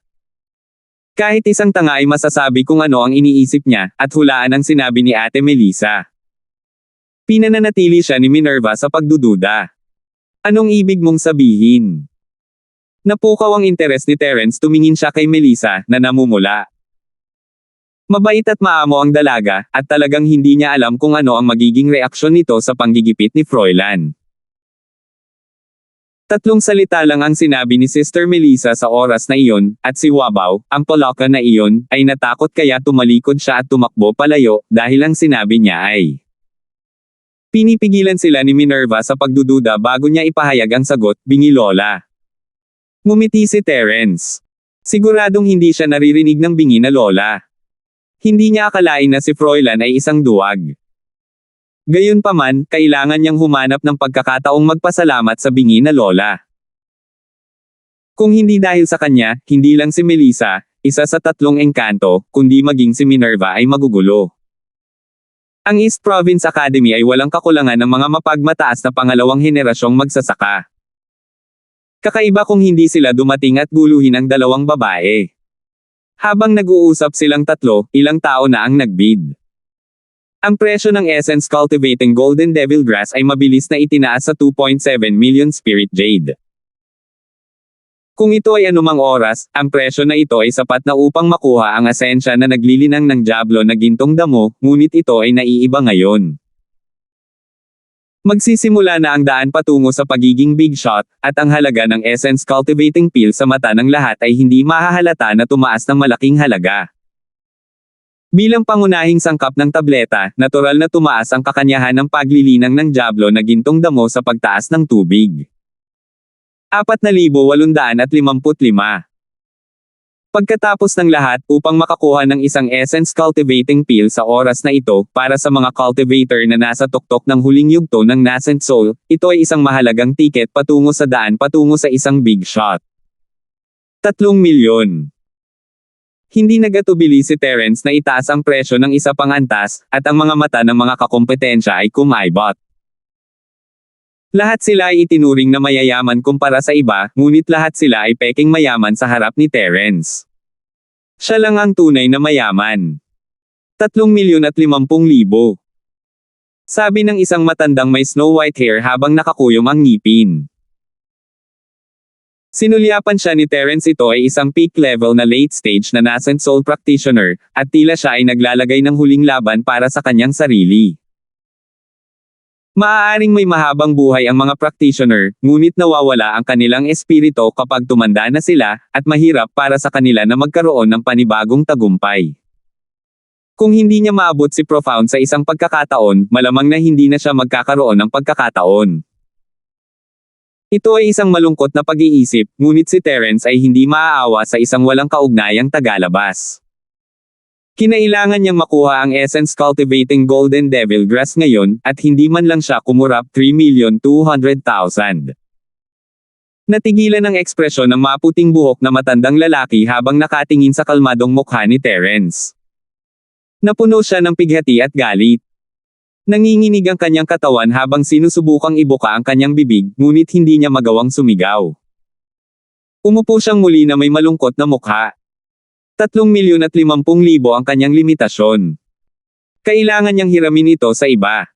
Kahit isang tanga ay masasabi kung ano ang iniisip niya, at hulaan ang sinabi ni Ate Melissa. Pinananatili siya ni Minerva sa pagdududa. Anong ibig mong sabihin? Napukaw ang interes ni Terence, tumingin siya kay Melissa, na namumula. Mabait at maamo ang dalaga, at talagang hindi niya alam kung ano ang magiging reaksyon nito sa panggigipit ni Froilan. 3 salita lang ang sinabi ni Sister Melissa sa oras na iyon, at si Wabaw, ang Polaka na iyon, ay natakot kaya tumalikod siya at tumakbo palayo, dahil ang sinabi niya ay pinipigilan sila ni Minerva sa pagdududa bago niya ipahayag ang sagot, bingi Lola. Ngumiti si Terence. Siguradong hindi siya naririnig ng bingi na Lola. Hindi niya akalain na si Froilan ay isang duwag. Gayunpaman, kailangan niyang humanap ng pagkakataong magpasalamat sa bingi na Lola. Kung hindi dahil sa kanya, hindi lang si Melissa, isa sa 3 engkanto, kundi maging si Minerva ay magugulo. Ang East Province Academy ay walang kakulangan ng mga mapagmataas na pangalawang henerasyong magsasaka. Kakaiba kung hindi sila dumating at guluhin ang 2 babae. Habang nag-uusap silang 3, ilang tao na ang nagbid. Ang presyo ng Essence Cultivating Golden Devil Grass ay mabilis na itinaas sa 2.7 million Spirit Jade. Kung ito ay anumang oras, ang presyo na ito ay sapat na upang makuha ang asensya na naglilinang ng Diablo na gintong damo, ngunit ito ay naiiba ngayon. Magsisimula na ang daan patungo sa pagiging big shot, at ang halaga ng Essence Cultivating Pill sa mata ng lahat ay hindi mahahalata na tumaas ng malaking halaga. Bilang pangunahing sangkap ng tableta, natural na tumaas ang kakanyahan ng paglilinang ng Diablo na gintong damo sa pagtaas ng tubig. 4,855. Pagkatapos ng lahat, upang makakuha ng isang Essence Cultivating Pill sa oras na ito, para sa mga cultivator na nasa tuktok ng huling yugto ng Nascent Soul, ito ay isang mahalagang tiket patungo sa daan patungo sa isang big shot. 3 milyon. Hindi nagatubili si Terence na itaas ang presyo ng isa pang antas, at ang mga mata ng mga kakompetensya ay kumaibot. Lahat sila ay itinuring na mayayaman kumpara sa iba, ngunit lahat sila ay peking mayaman sa harap ni Terence. Siya lang ang tunay na mayaman. 3,050,000. Sabi ng isang matandang may snow white hair habang nakakuyom ang ngipin. Sinulyapan siya ni Terence. Ito ay isang peak level na late stage na nascent soul practitioner, at tila siya ay naglalagay ng huling laban para sa kanyang sarili. Maaaring may mahabang buhay ang mga practitioner, ngunit nawawala ang kanilang espiritu kapag tumanda na sila, at mahirap para sa kanila na magkaroon ng panibagong tagumpay. Kung hindi niya maabot si Profound sa isang pagkakataon, malamang na hindi na siya magkakaroon ng pagkakataon. Ito ay isang malungkot na pag-iisip, ngunit si Terence ay hindi maaawa sa isang walang kaugnayang tagalabas. Kinailangan niyang makuha ang Essence Cultivating Golden Devil Grass ngayon, at hindi man lang siya kumurap 3,200,000. Natigilan ang ekspresyon ng maputing buhok na matandang lalaki habang nakatingin sa kalmadong mukha ni Terence. Napuno siya ng pighati at galit. Nanginginig ang kanyang katawan habang sinusubukang ibuka ang kanyang bibig, ngunit hindi niya magawang sumigaw. Umupo siyang muli na may malungkot na mukha. 3,050,000 ang kanyang limitasyon. Kailangan niyang hiramin ito sa iba.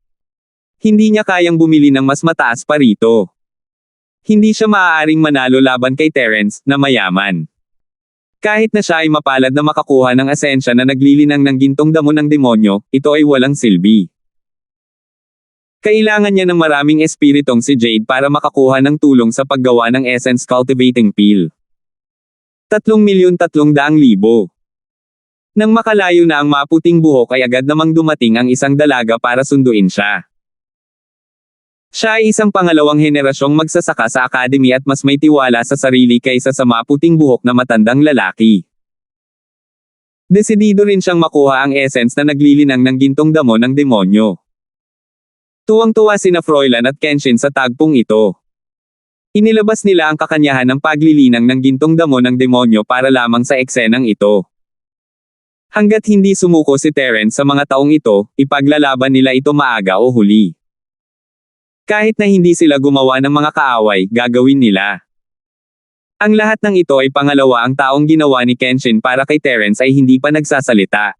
Hindi niya kayang bumili ng mas mataas pa rito. Hindi siya maaaring manalo laban kay Terence, na mayaman. Kahit na siya ay mapalad na makakuha ng asensya na naglilinang ng gintong damo ng demonyo, ito ay walang silbi. Kailangan niya ng maraming espiritong si Jade para makakuha ng tulong sa paggawa ng essence cultivating pill. 3,300,000. Nang makalayo na ang maputing buhok ay agad namang dumating ang isang dalaga para sunduin siya. Siya ay isang pangalawang henerasyong magsasaka sa academy at mas may tiwala sa sarili kaysa sa maputing buhok na matandang lalaki. Desidido rin siyang makuha ang essence na naglilinang ng gintong damo ng demonyo. Tuwang-tuwa sina Froilan at Kenshin sa tagpong ito. Inilabas nila ang kakanyahan ng paglilinang ng gintong damo ng demonyo para lamang sa eksenang ito. Hanggat hindi sumuko si Terence sa mga taong ito, ipaglalaban nila ito maaga o huli. Kahit na hindi sila gumawa ng mga kaaway, gagawin nila. Ang lahat ng ito ay pangalawa ang taong ginawa ni Kenshin para kay Terence ay hindi pa nagsasalita.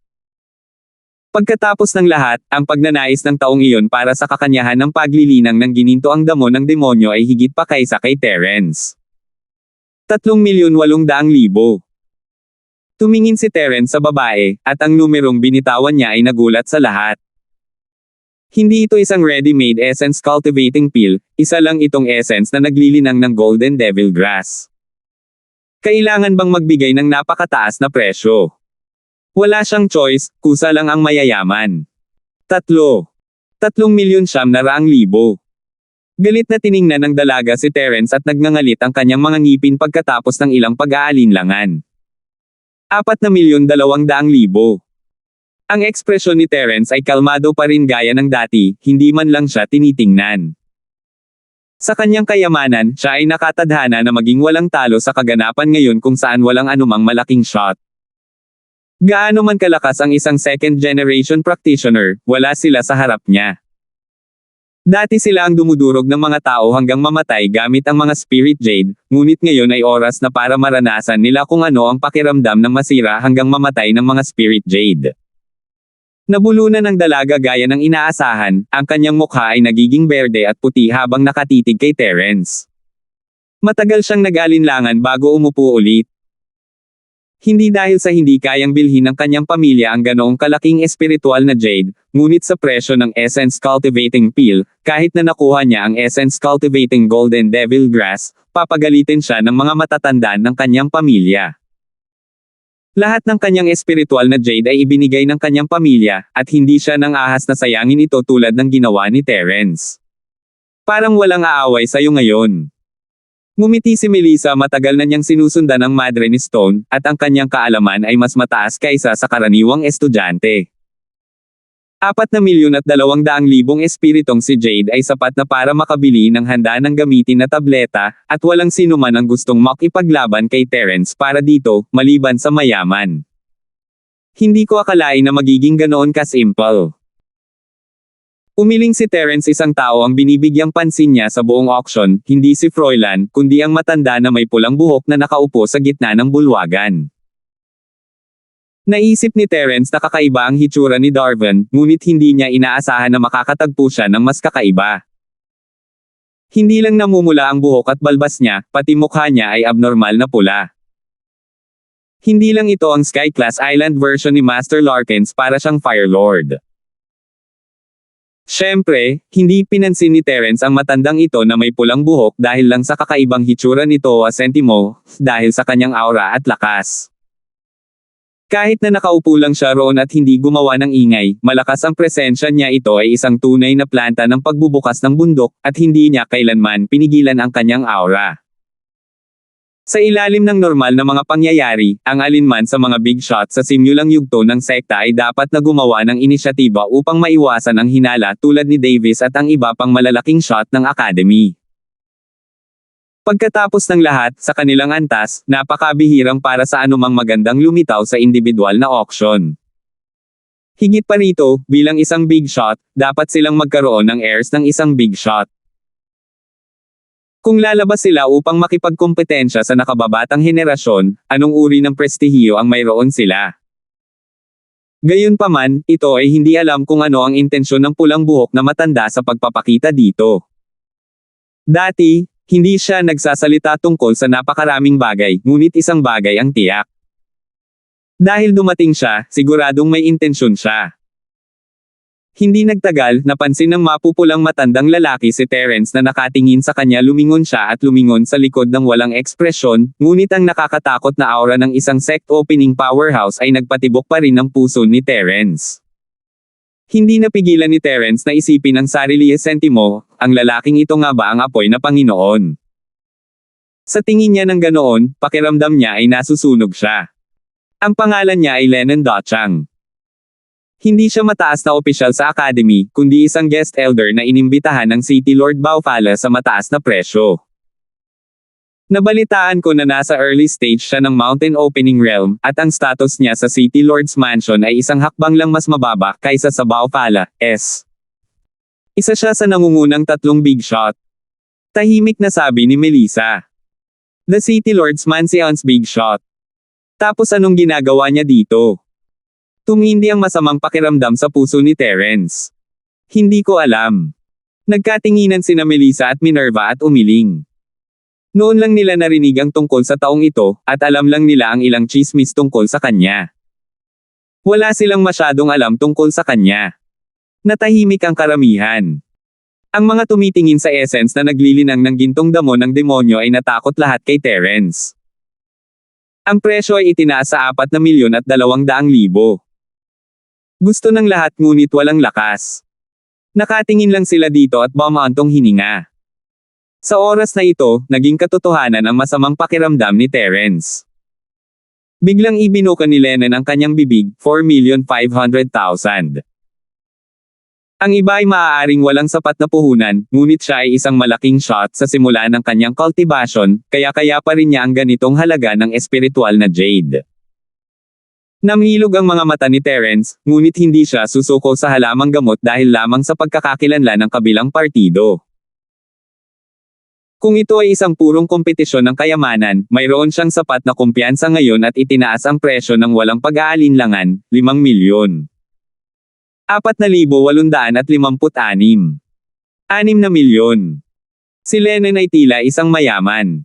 Pagkatapos ng lahat, ang pagnanais ng taong iyon para sa kakanyahan ng paglilinang ng gininto ang damo ng demonyo ay higit pa kaysa kay Terence. 3,800,000. Tumingin si Terence sa babae, at ang numerong binitawan niya ay nagulat sa lahat. Hindi ito isang ready-made essence cultivating pill, isa lang itong essence na naglilinang ng golden devil grass. Kailangan bang magbigay ng napakataas na presyo? Wala siyang choice, kusa lang ang mayayaman. 3,700,000. Galit na tiningnan ng dalaga si Terence at nagngangalit ang kanyang mga ngipin pagkatapos ng ilang pag-aalinlangan. 4,200,000. Ang ekspresyon ni Terence ay kalmado pa rin gaya ng dati, hindi man lang siya tinitingnan. Sa kanyang kayamanan, siya ay nakatadhana na maging walang talo sa kaganapan ngayon kung saan walang anumang malaking shot. Gaano man kalakas ang isang second-generation practitioner, wala sila sa harap niya. Dati sila ang dumudurog ng mga tao hanggang mamatay gamit ang mga spirit jade, ngunit ngayon ay oras na para maranasan nila kung ano ang pakiramdam ng masira hanggang mamatay ng mga spirit jade. Nabulunan ng dalaga gaya ng inaasahan, ang kanyang mukha ay nagiging berde at puti habang nakatitig kay Terence. Matagal siyang nag-alinlangan bago umupo ulit. Hindi dahil sa hindi kayang bilhin ng kanyang pamilya ang ganoong kalaking espiritual na jade, ngunit sa presyo ng essence cultivating pill, kahit na nakuha niya ang essence cultivating golden devil grass, papagalitin siya ng mga matatandaan ng kanyang pamilya. Lahat ng kanyang espiritual na jade ay ibinigay ng kanyang pamilya, at hindi siya nang ahas na sayangin ito tulad ng ginawa ni Terence. Parang walang aaway sa'yo ngayon. Ngumiti si Melissa, matagal na niyang sinusundan ang madre ni Stone, at ang kanyang kaalaman ay mas mataas kaysa sa karaniwang estudyante. 4,200,000 espiritong si Jade ay sapat na para makabili ng handa ng gamitin na tableta, at walang sino man ang gustong makipaglaban kay Terence para dito, maliban sa mayaman. Hindi ko akalain na magiging ganoon ka-simple. Umiling si Terence, isang tao ang binibigyang pansin niya sa buong auction, hindi si Froilan, kundi ang matanda na may pulang buhok na nakaupo sa gitna ng bulwagan. Naisip ni Terence na kakaiba ang hitsura ni Darwin, ngunit hindi niya inaasahan na makakatagpo siya ng mas kakaiba. Hindi lang namumula ang buhok at balbas niya, pati mukha niya ay abnormal na pula. Hindi lang ito ang Sky Class Island version ni Master Larkins, para siyang Fire Lord. Siyempre, hindi pinansin ni Terence ang matandang ito na may pulang buhok dahil lang sa kakaibang hitsura nito o sentimo, dahil sa kanyang aura at lakas. Kahit na nakaupo lang siya roon at hindi gumawa ng ingay, malakas ang presensya niya. Ito ay isang tunay na planta ng pagbubukas ng bundok, at hindi niya kailanman pinigilan ang kanyang aura. Sa ilalim ng normal na mga pangyayari, ang alinman sa mga big shot sa simulang yugto ng sekta ay dapat na gumawa ng inisyatiba upang maiwasan ang hinala tulad ni Davis at ang iba pang malalaking shot ng Academy. Pagkatapos ng lahat, sa kanilang antas, napakabihirang para sa anumang magandang lumitaw sa individual na auction. Higit pa rito, bilang isang big shot, dapat silang magkaroon ng heirs ng isang big shot. Kung lalabas sila upang makipagkompetensya sa nakababatang henerasyon, anong uri ng prestihiyo ang mayroon sila? Gayunpaman, ito ay hindi alam kung ano ang intensyon ng pulang buhok na matanda sa pagpapakita dito. Dati, hindi siya nagsasalita tungkol sa napakaraming bagay, ngunit isang bagay ang tiyak. Dahil dumating siya, siguradong may intensyon siya. Hindi nagtagal, napansin ng mapupulang matandang lalaki si Terence na nakatingin sa kanya. Lumingon siya at lumingon sa likod ng walang ekspresyon, ngunit ang nakakatakot na aura ng isang sect-opening powerhouse ay nagpatibok pa rin ng puso ni Terence. Hindi napigilan ni Terence na isipin ang sarili sentimo, ang lalaking ito nga ba ang apoy na Panginoon? Sa tingin niya ng ganoon, pakiramdam niya ay nasusunog siya. Ang pangalan niya ay Lennon Dochang. Hindi siya mataas na opisyal sa academy, kundi isang guest elder na inimbitahan ng City Lord Baufala sa mataas na presyo. Nabalitaan ko na nasa early stage siya ng Mountain Opening Realm, at ang status niya sa City Lord's Mansion ay isang hakbang lang mas mababa kaysa sa Baufala. Isa siya sa nangungunang 3 big shot. Tahimik na sabi ni Melissa. The City Lord's Mansion's big shot. Tapos anong ginagawa niya dito? Tumindi ang masamang pakiramdam sa puso ni Terence. Hindi ko alam. Nagkatinginan sina Melissa at Minerva at umiling. Noon lang nila narinig ang tungkol sa taong ito, at alam lang nila ang ilang chismis tungkol sa kanya. Wala silang masyadong alam tungkol sa kanya. Natahimik ang karamihan. Ang mga tumitingin sa essence na naglilinang ng gintong damo ng demonyo ay natakot lahat kay Terence. Ang presyo ay itinaas sa 4,200,000. Gusto ng lahat ngunit walang lakas. Nakatingin lang sila dito at bumaantong hininga. Sa oras na ito, naging katotohanan ang masamang pakiramdam ni Terence. Biglang ibinuka ni Lennon ang kanyang bibig, 4,500,000. Ang iba ay maaaring walang sapat na puhunan, ngunit siya ay isang malaking shot sa simula ng kanyang cultivation, kaya pa rin niya ang ganitong halaga ng espiritual na jade. Namhilog ang mga mata ni Terence, ngunit hindi siya susuko sa halamang gamot dahil lamang sa pagkakakilanlan ng kabilang partido. Kung ito ay isang purong kompetisyon ng kayamanan, mayroon siyang sapat na kumpiyansa ngayon at itinaas ang presyo ng walang pag-aalinlangan, 5,000,000. 4,856. 6,000,000. Si Lennon ay tila isang mayaman.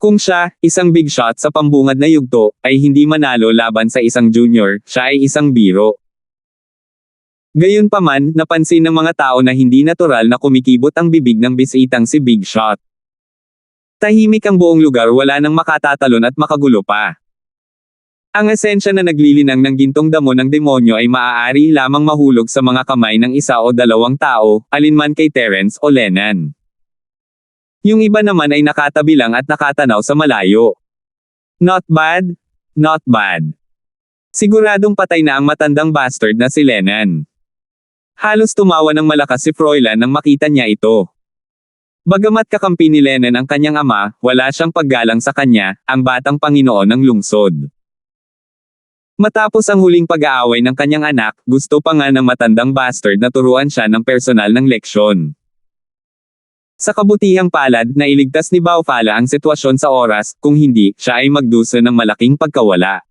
Kung siya, isang big shot sa pambungad na yugto, ay hindi manalo laban sa isang junior, siya ay isang biro. Gayunpaman, napansin ng mga tao na hindi natural na kumikibot ang bibig ng bisitang si Big Shot. Tahimik ang buong lugar, wala nang makatatalon at makagulo pa. Ang esensya na naglilinang ng gintong damo ng demonyo ay maaari lamang mahulog sa mga kamay ng isa o 2 tao, alinman kay Terence o Lennon. Yung iba naman ay nakatabi lang at nakatanaw sa malayo. Not bad? Not bad. Siguradong patay na ang matandang bastard na si Lennon. Halos tumawa ng malakas si Froilan nang makita niya ito. Bagamat kakampi ni Lennon ang kanyang ama, wala siyang paggalang sa kanya, ang batang Panginoon ng lungsod. Matapos ang huling pag-aaway ng kanyang anak, gusto pa nga ng matandang bastard na turuan siya ng personal ng leksyon. Sa kabutihang palad, nailigtas ni Baufala ang sitwasyon sa oras, kung hindi, siya ay magdusa ng malaking pagkawala.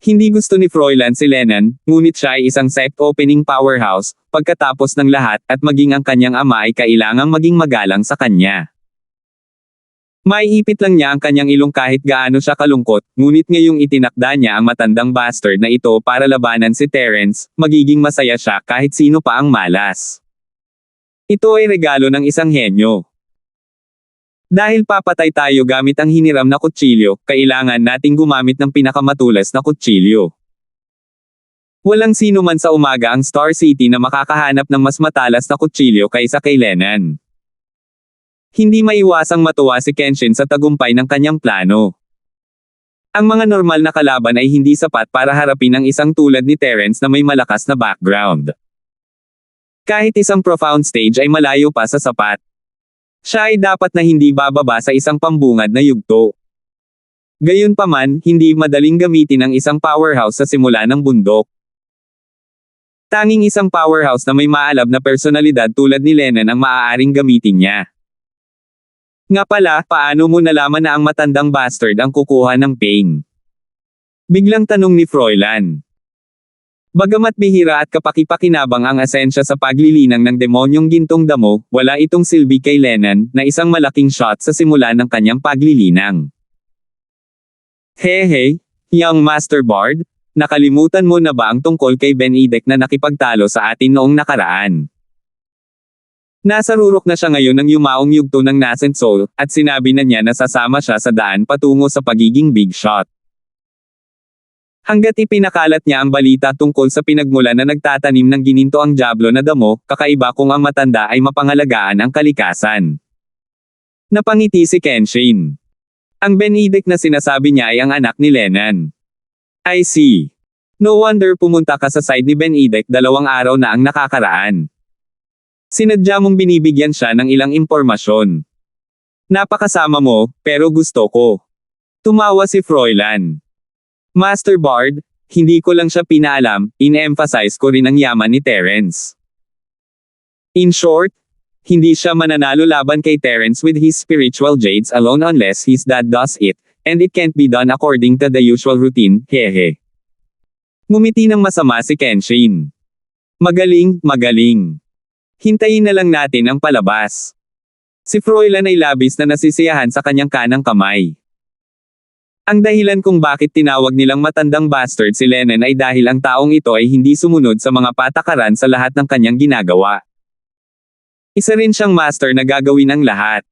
Hindi gusto ni Froilan si Lennon, ngunit siya ay isang sect-opening powerhouse, pagkatapos ng lahat, at maging ang kanyang ama ay kailangang maging magalang sa kanya. Maiipit lang niya ang kanyang ilong kahit gaano siya kalungkot, ngunit ngayong itinakda niya ang matandang bastard na ito para labanan si Terence, magiging masaya siya kahit sino pa ang malas. Ito ay regalo ng isang henyo. Dahil papatay tayo gamit ang hiniram na kutsilyo, kailangan nating gumamit ng pinakamatulas na kutsilyo. Walang sino man sa umaga ang Star City na makakahanap ng mas matalas na kutsilyo kaysa kay Lennon. Hindi maiwasang matuwa si Kenshin sa tagumpay ng kanyang plano. Ang mga normal na kalaban ay hindi sapat para harapin ang isang tulad ni Terence na may malakas na background. Kahit isang profound stage ay malayo pa sa sapat. Siya ay dapat na hindi bababa sa isang pambungad na yugto. Gayunpaman, hindi madaling gamitin ang isang powerhouse sa simula ng bundok. Tanging isang powerhouse na may maalab na personalidad tulad ni Lennon ang maaaring gamitin niya. Nga pala, paano mo nalaman na ang matandang bastard ang kukuha ng pain? Biglang tanong ni Froilan. Bagamat bihira at kapaki-pakinabang ang asensya sa paglilinang ng demonyong gintong damo, wala itong silbi kay Lennon, na isang malaking shot sa simula ng kanyang paglilinang. Hehe, young Master Bard, nakalimutan mo na ba ang tungkol kay Benedict na nakipagtalo sa atin noong nakaraan? Nasa rurok na siya ngayon ng yumaong yugto ng Nascent Soul, at sinabi na niya na sasama siya sa daan patungo sa pagiging big shot. Hanggat ipinakalat niya ang balita tungkol sa pinagmula na nagtatanim ng gininto ang Diablo na damo, kakaiba kung ang matanda ay mapangalagaan ang kalikasan. Napangiti si Kenshin. Ang Benedict na sinasabi niya ay ang anak ni Lennon. I see. No wonder pumunta ka sa side ni Benedict 2 araw na ang nakakaraan. Sinadya mong binibigyan siya ng ilang impormasyon. Napakasama mo, pero gusto ko. Tumawa si Froilan. Master Bard, hindi ko lang siya pinaalam, in-emphasize ko rin ang yaman ni Terence. In short, hindi siya mananalo laban kay Terence with his spiritual jades alone unless his dad does it, and it can't be done according to the usual routine, hehe. Ngumiti ng masama si Kenshin. Magaling, magaling. Hintayin na lang natin ang palabas. Si Froilan ay labis na nasisiyahan sa kanyang kanang kamay. Ang dahilan kung bakit tinawag nilang matandang bastard si Lennon ay dahil ang taong ito ay hindi sumunod sa mga patakaran sa lahat ng kanyang ginagawa. Isa rin siyang master na gagawin ang lahat.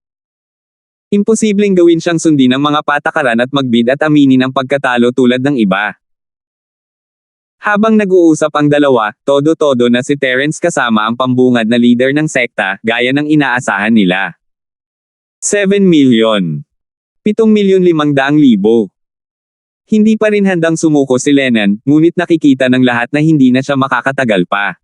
Imposibleng gawin siyang sundin ng mga patakaran at magbid at aminin ang pagkatalo tulad ng iba. Habang nag-uusap ang dalawa, todo-todo na si Terence kasama ang pambungad na leader ng sekta, gaya ng inaasahan nila. 7 million. 7,500,000. Hindi pa rin handang sumuko si Lennon, ngunit nakikita ng lahat na hindi na siya makakatagal pa.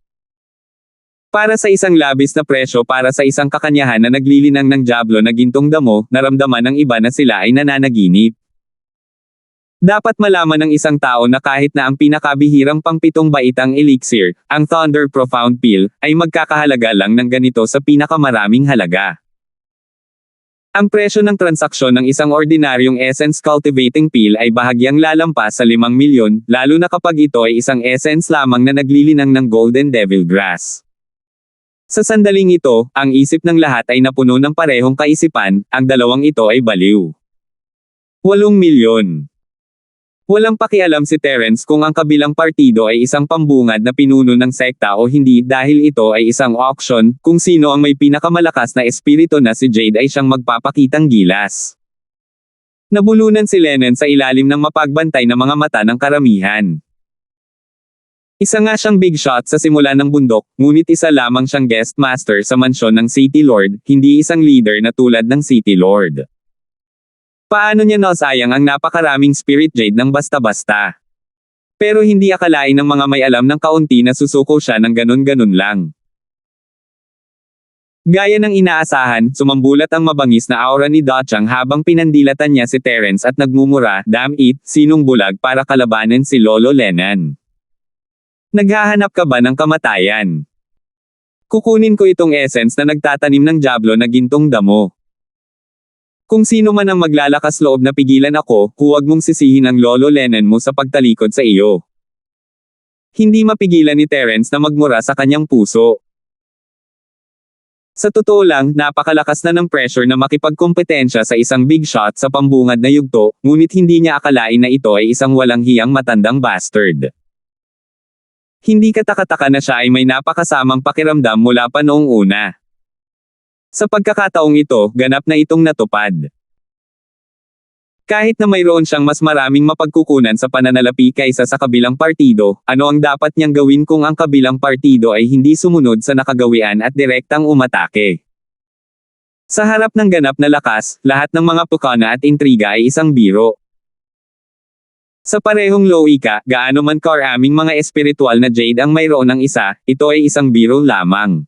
Para sa isang labis na presyo para sa isang kakanyahan na naglilinang ng Diablo na gintong damo, naramdaman ng iba na sila ay nananaginip. Dapat malaman ng isang tao na kahit na ang pinakabihirang pang-7 baitang elixir, ang Thunder Profound Pill, ay magkakahalaga lang ng ganito sa pinakamaraming halaga. Ang presyo ng transaksyon ng isang ordinaryong essence cultivating pill ay bahagyang lalampas sa 5 milyon, lalo na kapag ito ay isang essence lamang na naglilinang ng Golden Devil Grass. Sa sandaling ito, ang isip ng lahat ay napuno ng parehong kaisipan, ang dalawang ito ay baliw. 8 milyon. Walang pakialam si Terence kung ang kabilang partido ay isang pambungad na pinuno ng sekta o hindi dahil ito ay isang auction, kung sino ang may pinakamalakas na espiritu na si Jade ay siyang magpapakitang gilas. Nabulunan si Lennon sa ilalim ng mapagbantay na mga mata ng karamihan. Isa nga siyang big shot sa simula ng bundok, ngunit isa lamang siyang guest master sa mansyon ng City Lord, hindi isang leader na tulad ng City Lord. Paano niya nasayang ang napakaraming spirit jade ng basta-basta? Pero hindi akalain ng mga may alam ng kaunti na susuko siya ng ganun-ganun lang. Gaya ng inaasahan, sumambulat ang mabangis na aura ni Dochang habang pinandilatan niya si Terence at nagmumura, "Damn it, sinong bulag para kalabanin si Lolo Lennon? Naghahanap ka ba ng kamatayan? Kukunin ko itong essence na nagtatanim ng Diablo na gintong damo. Kung sino man ang maglalakas loob na pigilan ako, huwag mong sisihin ang Lolo Lennon mo sa pagtalikod sa iyo." Hindi mapigilan ni Terence na magmura sa kanyang puso. Sa totoo lang, napakalakas na ng pressure na makipagkompetensya sa isang big shot sa pambungad na yugto, ngunit hindi niya akalain na ito ay isang walang hiyang matandang bastard. Hindi katakataka na siya ay may napakasamang pakiramdam mula pa noong una. Sa pagkakataong ito, ganap na itong natupad. Kahit na mayroon siyang mas maraming mapagkukunan sa pananalapi kaysa sa kabilang partido, ano ang dapat niyang gawin kung ang kabilang partido ay hindi sumunod sa nakagawian at direktang umatake? Sa harap ng ganap na lakas, lahat ng mga pukana at intriga ay isang biro. Sa parehong logika, gaano man karaming mga espiritual na jade ang mayroon ng isa, ito ay isang biro lamang.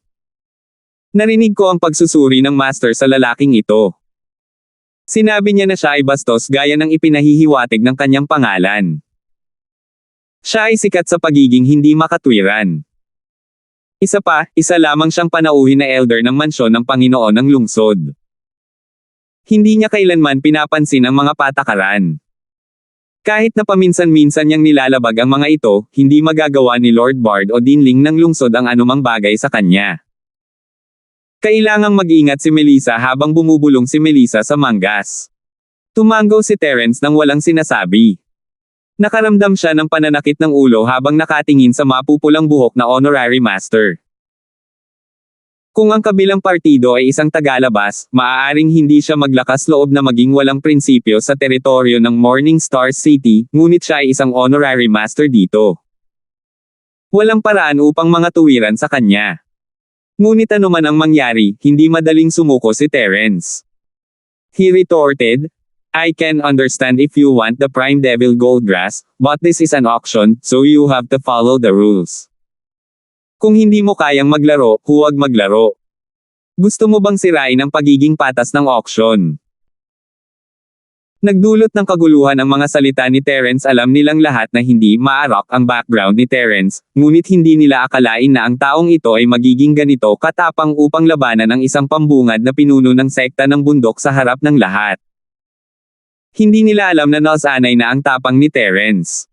Narinig ko ang pagsusuri ng master sa lalaking ito. Sinabi niya na siya ay bastos gaya ng ipinahihiwatig ng kanyang pangalan. Siya ay sikat sa pagiging hindi makatwiran. Isa pa, isa lamang siyang panauhin na elder ng mansyon ng Panginoon ng lungsod. Hindi niya kailanman pinapansin ang mga patakaran. Kahit na paminsan-minsan niyang nilalabag ang mga ito, hindi magagawa ni Lord Bard o Dinling ng lungsod ang anumang bagay sa kanya. Kailangang mag-ingat si Melissa habang bumubulong si Melissa sa manggas. Tumango si Terence nang walang sinasabi. Nakaramdam siya ng pananakit ng ulo habang nakatingin sa mapupulang buhok na honorary master. Kung ang kabilang partido ay isang tagalabas, maaaring hindi siya maglakas loob na maging walang prinsipyo sa teritoryo ng Morning Star City, ngunit siya ay isang honorary master dito. Walang paraan upang mga tuwiran sa kanya. Ngunit ano man ang mangyari, hindi madaling sumuko si Terence. He retorted, "I can understand if you want the Prime Devil Gold Grass, but this is an auction, so you have to follow the rules. Kung hindi mo kayang maglaro, huwag maglaro. Gusto mo bang sirain ang pagiging patas ng auction?" Nagdulot ng kaguluhan ang mga salita ni Terence. Alam nilang lahat na hindi maarak ang background ni Terence, ngunit hindi nila akalain na ang taong ito ay magiging ganito katapang upang labanan ang isang pambungad na pinuno ng sekta ng bundok sa harap ng lahat. Hindi nila alam na nasanay na ang tapang ni Terence.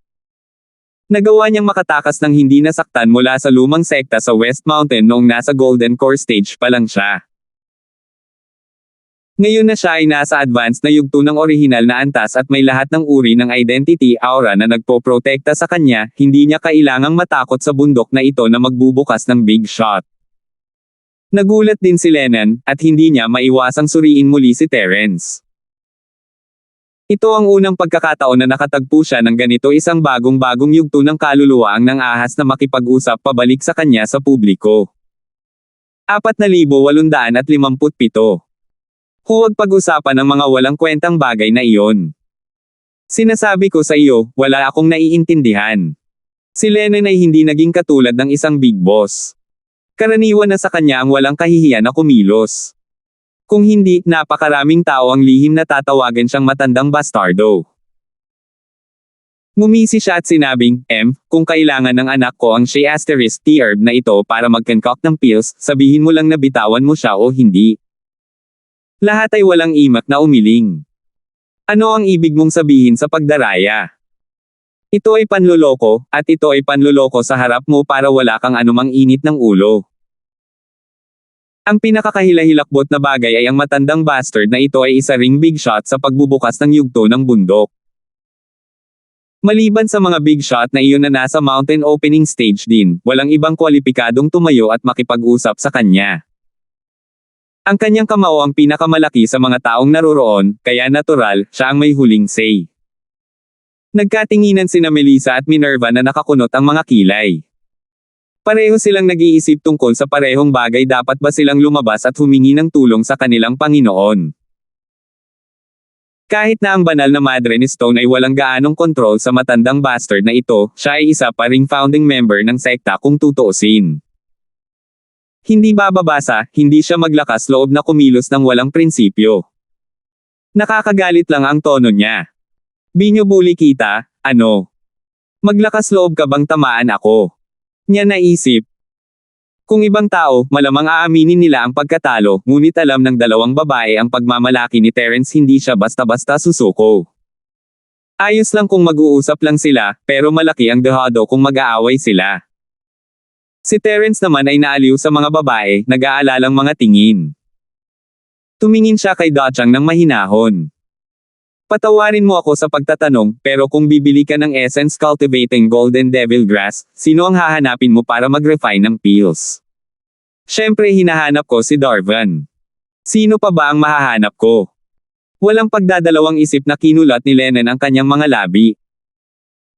Nagawa niyang makatakas ng hindi nasaktan mula sa lumang sekta sa West Mountain noong nasa Golden Core stage pa lang siya. Ngayon na siya ay nasa advanced na yugto ng orihinal na antas at may lahat ng uri ng identity aura na nagpoprotekta sa kanya, hindi niya kailangang matakot sa bundok na ito na magbubukas ng big shot. Nagulat din si Lennon, at hindi niya maiwasang suriin muli si Terence. Ito ang unang pagkakataon na nakatagpo siya ng ganito, isang bagong-bagong yugto ng kaluluwa ang nang-ahas na makipag-usap pabalik sa kanya sa publiko. 4,857. Huwag pag-usapan ang mga walang kwentang bagay na iyon. Sinasabi ko sa iyo, wala akong naiintindihan. Si Lennon ay hindi naging katulad ng isang big boss. Karaniwan na sa kanya ang walang kahihiyan na kumilos. Kung hindi, napakaraming tao ang lihim na tatawagan siyang matandang bastardo. Ngumisi siya at sinabing, kung kailangan ng anak ko ang Shea*T-herb na ito para mag-concoct ng pills, sabihin mo lang na bitawan mo siya o hindi." Lahat ay walang imak na umiling. Ano ang ibig mong sabihin sa pagdaraya? Ito ay panloloko, at ito ay panloloko sa harap mo para wala kang anumang init ng ulo. Ang pinakakahilahilakbot na bagay ay ang matandang bastard na ito ay isa ring big shot sa pagbubukas ng yugto ng bundok. Maliban sa mga big shot na iyon na nasa mountain opening stage din, walang ibang kwalipikadong tumayo at makipag-usap sa kanya. Ang kanyang kamao ang pinakamalaki sa mga taong naroroon, kaya natural, siya ang may huling say. Nagkatinginan sina Melissa at Minerva na nakakunot ang mga kilay. Pareho silang nag-iisip tungkol sa parehong bagay, dapat ba silang lumabas at humingi ng tulong sa kanilang Panginoon. Kahit na ang banal na madre ni Stone ay walang gaanong kontrol sa matandang bastard na ito, siya ay isa pa ring founding member ng sekta kung tutuusin. Hindi bababasa, hindi siya maglakas loob na kumilos ng walang prinsipyo. Nakakagalit lang ang tono niya. "Binubuli kita, ano? Maglakas loob ka bang tamaan ako?" niya naisip. Kung ibang tao, malamang aaminin nila ang pagkatalo, ngunit alam ng dalawang babae ang pagmamalaki ni Terence, hindi siya basta-basta susuko. Ayos lang kung mag-uusap lang sila, pero malaki ang dehado kung mag-aaway sila. Si Terence naman ay naaliw sa mga babae, nag-aalalang mga tingin. Tumingin siya kay Dachang ng mahinahon. "Patawarin mo ako sa pagtatanong, pero kung bibili ka ng Essence Cultivating Golden Devil Grass, sino ang hahanapin mo para mag-refine ng pills?" "Syempre hinahanap ko si Darvan. Sino pa ba ang mahahanap ko?" Walang pagdadalawang isip na kinulat ni Lennon ang kanyang mga labi.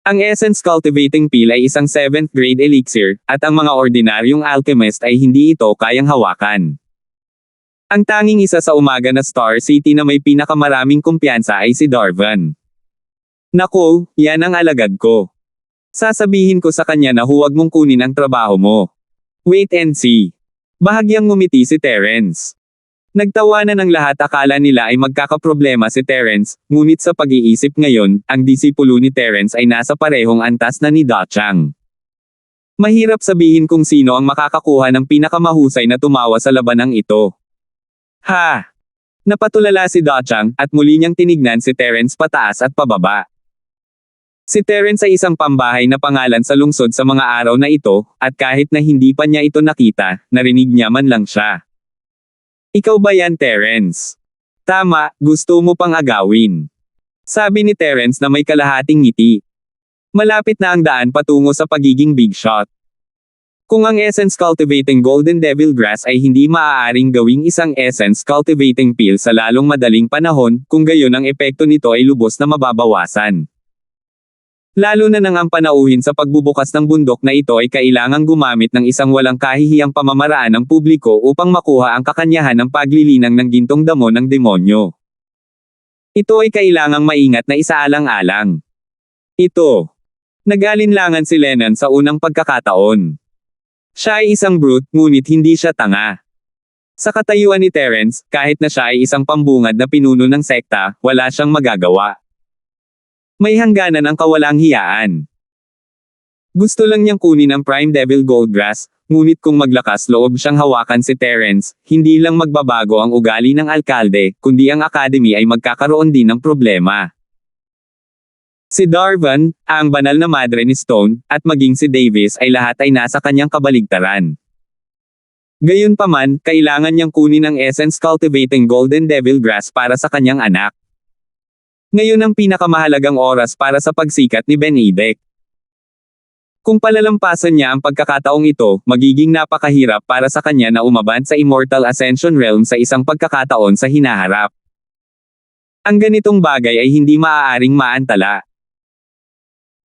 Ang Essence Cultivating Pill ay isang 7th grade elixir, at ang mga ordinaryong alchemist ay hindi ito kayang hawakan. Ang tanging isa sa umaga na Star City na may pinakamaraming kumpiyansa ay si Darvan. "Naku, yan ang alagad ko. Sasabihin ko sa kanya na huwag mong kunin ang trabaho mo. Wait and see." Bahagyang ngumiti si Terence. Nagtawanan ng lahat, akala nila ay magkakaproblema si Terence, ngunit sa pag-iisip ngayon, ang disipulo ni Terence ay nasa parehong antas na ni Dachang. Mahirap sabihin kung sino ang makakakuha ng pinakamahusay na tumawa sa labanang ito. "Ha!" Napatulala si Dachang, at muli niyang tinignan si Terence pataas at pababa. Si Terence ay isang pambahay na pangalan sa lungsod sa mga araw na ito, at kahit na hindi pa niya ito nakita, narinig niya man lang siya. "Ikaw ba yan, Terence? Tama, gusto mo pang agawin. Sabi ni Terence na may kalahating ngiti. Malapit na ang daan patungo sa pagiging big shot. Kung ang essence cultivating Golden Devil Grass ay hindi maaaring gawing isang essence cultivating pill sa lalong madaling panahon, kung gayon ang epekto nito ay lubos na mababawasan. Lalo na nang ang panauhin sa pagbubukas ng bundok na ito ay kailangang gumamit ng isang walang kahihiyang pamamaraan ng publiko upang makuha ang kakanyahan ng paglilinang ng gintong damo ng demonyo. Ito ay kailangang maingat na isaalang-alang. Ito. Nag-alinlangan si Lennon sa unang pagkakataon. Siya ay isang brute, ngunit hindi siya tanga. Sa katayuan ni Terence, kahit na siya ay isang pambungad na pinuno ng sekta, wala siyang magagawa. May hangganan ang kawalang hiyaan. Gusto lang niyang kunin ang Prime Devil Gold Grass, ngunit kung maglakas loob siyang hawakan si Terence, hindi lang magbabago ang ugali ng alkalde, kundi ang academy ay magkakaroon din ng problema. Si Darvan, ang banal na madre ni Stone, at maging si Davis ay lahat ay nasa kanyang kabaligtaran. Gayunpaman, kailangan niyang kunin ang essence cultivating Golden Devil Grass para sa kanyang anak. Ngayon ang pinakamahalagang oras para sa pagsikat ni Benedict. Kung palalampasan niya ang pagkakataong ito, magiging napakahirap para sa kanya na umaban sa Immortal Ascension Realm sa isang pagkakataon sa hinaharap. Ang ganitong bagay ay hindi maaaring maantala.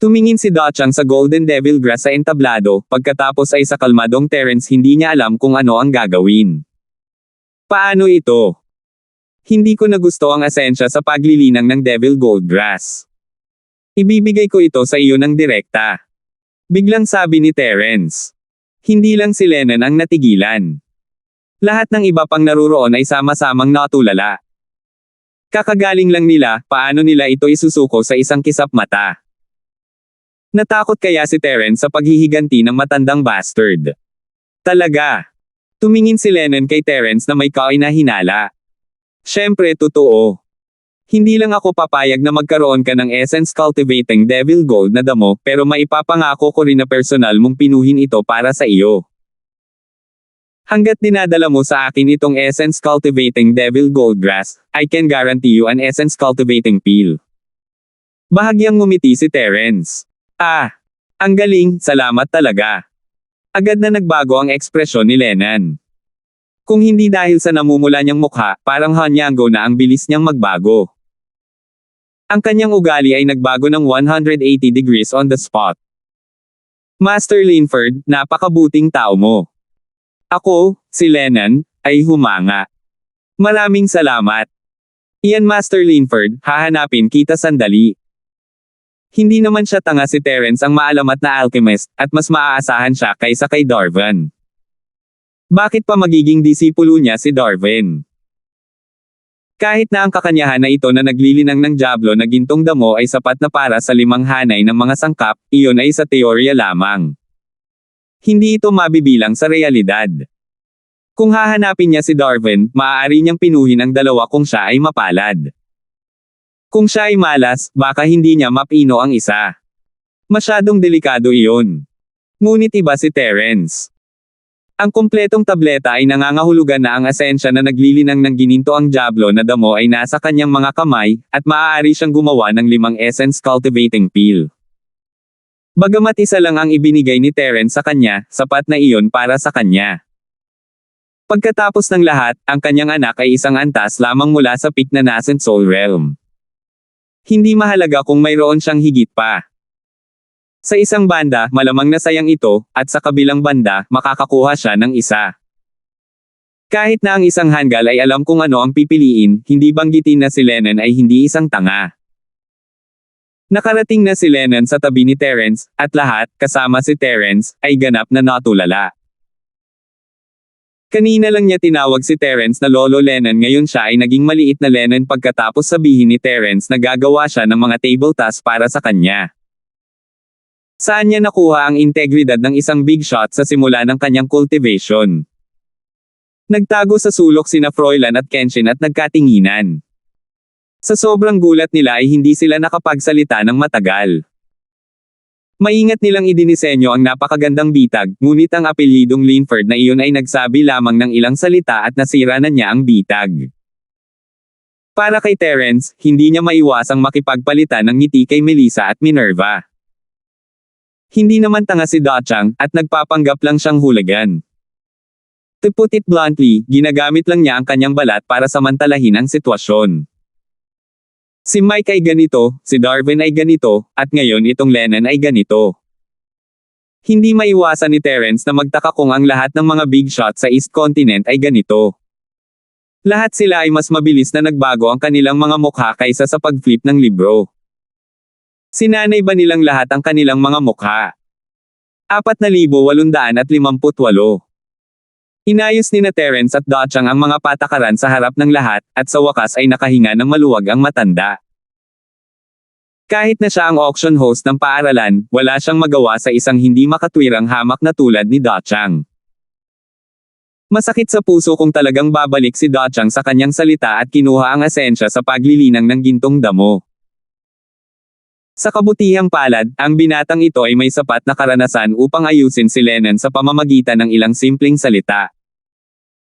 Tumingin si Dochang sa Golden Devil Grass sa entablado, pagkatapos ay sa kalmadong Terence hindi niya alam kung ano ang gagawin. Paano ito? Hindi ko na gusto ang asensya sa paglilinang ng Devil Gold Grass. Ibibigay ko ito sa iyo ng direkta. Biglang sabi ni Terence. Hindi lang si Lennon ang natigilan. Lahat ng iba pang naruroon ay sama-samang natulala. Kakagaling lang nila, paano nila ito isusuko sa isang kisap mata. Natakot kaya si Terence sa paghihiganti ng matandang bastard? Talaga. Tumingin si Lennon kay Terence na may kainahinala. Siyempre totoo. Hindi lang ako papayag na magkaroon ka ng essence cultivating Devil Gold na damo, pero maipapangako ko rin na personal mong pinuhin ito para sa iyo. Hanggat dinadala mo sa akin itong essence cultivating Devil Gold Grass, I can guarantee you an essence cultivating pill. Bahagyang ngumiti si Terence. Ang galing, salamat talaga. Agad na nagbago ang ekspresyon ni Lennon. Kung hindi dahil sa namumula niyang mukha, parang hanyango na ang bilis niyang magbago. Ang kanyang ugali ay nagbago ng 180 degrees on the spot. Master Linford, napakabuting tao mo. Ako, si Lennon, ay humanga. Maraming salamat. Iyan Master Linford, hahanapin kita sandali. Hindi naman siya tanga si Terence ang maalamat na alchemist, at mas maaasahan siya kaysa kay Darvan. Bakit pa magiging disipulo niya si Darvan? Kahit na ang kakanyahan na ito na naglilinang ng Diablo na gintong damo ay sapat na para sa 5 hanay ng mga sangkap, iyon ay sa teorya lamang. Hindi ito mabibilang sa realidad. Kung hahanapin niya si Darvan, maaari niyang pinuhin ang dalawa kung siya ay mapalad. Kung siya ay malas, baka hindi niya mapino ang isa. Masyadong delikado iyon. Ngunit iba si Terence. Ang kumpletong tableta ay nangangahulugan na ang asensya na naglilinang ng gininto ang Diablo na damo ay nasa kanyang mga kamay, at maaari siyang gumawa ng 5 essence cultivating pill. Bagamat isa lang ang ibinigay ni Terence sa kanya, sapat na iyon para sa kanya. Pagkatapos ng lahat, ang kanyang anak ay isang antas lamang mula sa peak na nascent soul realm. Hindi mahalaga kung mayroon siyang higit pa. Sa isang banda, malamang na sayang ito, at sa kabilang banda, makakakuha siya ng isa. Kahit na ang isang hanggal ay alam kung ano ang pipiliin, hindi banggitin na si Lennon ay hindi isang tanga. Nakarating na si Lennon sa tabi ni Terence, at lahat, kasama si Terence, ay ganap na natulala. Kanina lang niya tinawag si Terence na Lolo Lennon, ngayon siya ay naging maliit na Lennon pagkatapos sabihin ni Terence na gagawa siya ng mga table tasks para sa kanya. Saan niya nakuha ang integridad ng isang big shot sa simula ng kanyang cultivation? Nagtago sa sulok sina Froilan at Kenshin at nagkatinginan. Sa sobrang gulat nila ay hindi sila nakapagsalita ng matagal. Maingat nilang idinisenyo ang napakagandang bitag, ngunit ang apelyidong Linford na iyon ay nagsabi lamang ng ilang salita at nasira na niya ang bitag. Para kay Terence, hindi niya maiwasang makipagpalitan ng ngiti kay Melissa at Minerva. Hindi naman tanga si Dachang, at nagpapanggap lang siyang hulagan. To put it bluntly, ginagamit lang niya ang kanyang balat para samantalahin ang sitwasyon. Si Mike ay ganito, si Darwin ay ganito, at ngayon itong Lennon ay ganito. Hindi maiwasan ni Terence na magtaka kung ang lahat ng mga big shot sa East Continent ay ganito. Lahat sila ay mas mabilis na nagbago ang kanilang mga mukha kaysa sa pag-flip ng libro. Sinanay ba nilang lahat ang kanilang mga mukha? 4,858. Inayos ni na Terence at Dachang ang mga patakaran sa harap ng lahat, at sa wakas ay nakahinga ng maluwag ang matanda. Kahit na siya ang auction host ng paaralan, wala siyang magawa sa isang hindi makatwirang hamak na tulad ni Dachang. Masakit sa puso kung talagang babalik si Dachang sa kanyang salita at kinuha ang asensya sa paglilinang ng gintong damo. Sa kabutihang palad, ang binatang ito ay may sapat na karanasan upang ayusin si Lennon sa pamamagitan ng ilang simpleng salita.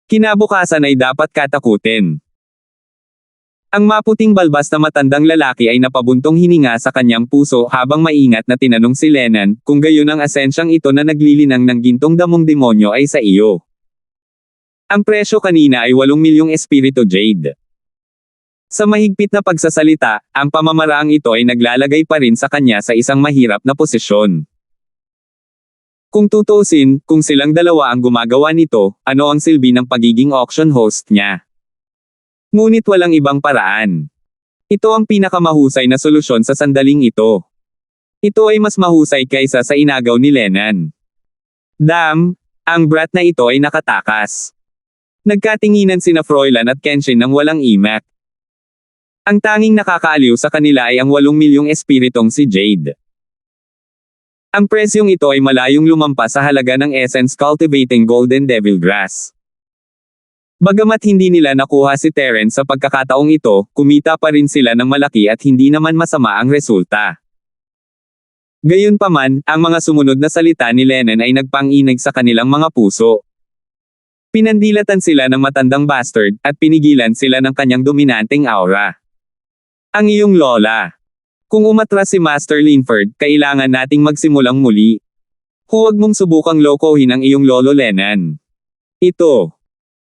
Kinabukasan ay dapat katakutin. Ang maputing balbas na matandang lalaki ay napabuntong hininga sa kanyang puso habang maingat na tinanong si Lennon, kung gayon ang asensyang ito na naglilinang ng gintong damong demonyo ay sa iyo. Ang presyo kanina ay 8 milyong espiritu jade. Sa mahigpit na pagsasalita, ang pamamaraang ito ay naglalagay pa rin sa kanya sa isang mahirap na posisyon. Kung tutuusin, kung silang dalawa ang gumagawa nito, ano ang silbi ng pagiging auction host niya? Ngunit walang ibang paraan. Ito ang pinakamahusay na solusyon sa sandaling ito. Ito ay mas mahusay kaysa sa inagaw ni Lennon. Damn, ang brat na ito ay nakatakas. Nagkatinginan sina Froilan at Kenshin nang walang imak. Ang tanging nakakaaliw sa kanila ay ang 8 milyong espiritong si Jade. Ang presyong ito ay malayong lumampas sa halaga ng Essence Cultivating Golden Devil Grass. Bagamat hindi nila nakuha si Terence sa pagkakataong ito, kumita pa rin sila ng malaki at hindi naman masama ang resulta. Gayunpaman, ang mga sumunod na salita ni Lennon ay nagpang-inig sa kanilang mga puso. Pinandilatan sila ng matandang bastard, at pinigilan sila ng kanyang dominanteng aura. Ang iyong lola. Kung umatras si Master Linford, kailangan nating magsimulang muli. Huwag mong subukang lokohin ang iyong lolo Lennon. Ito.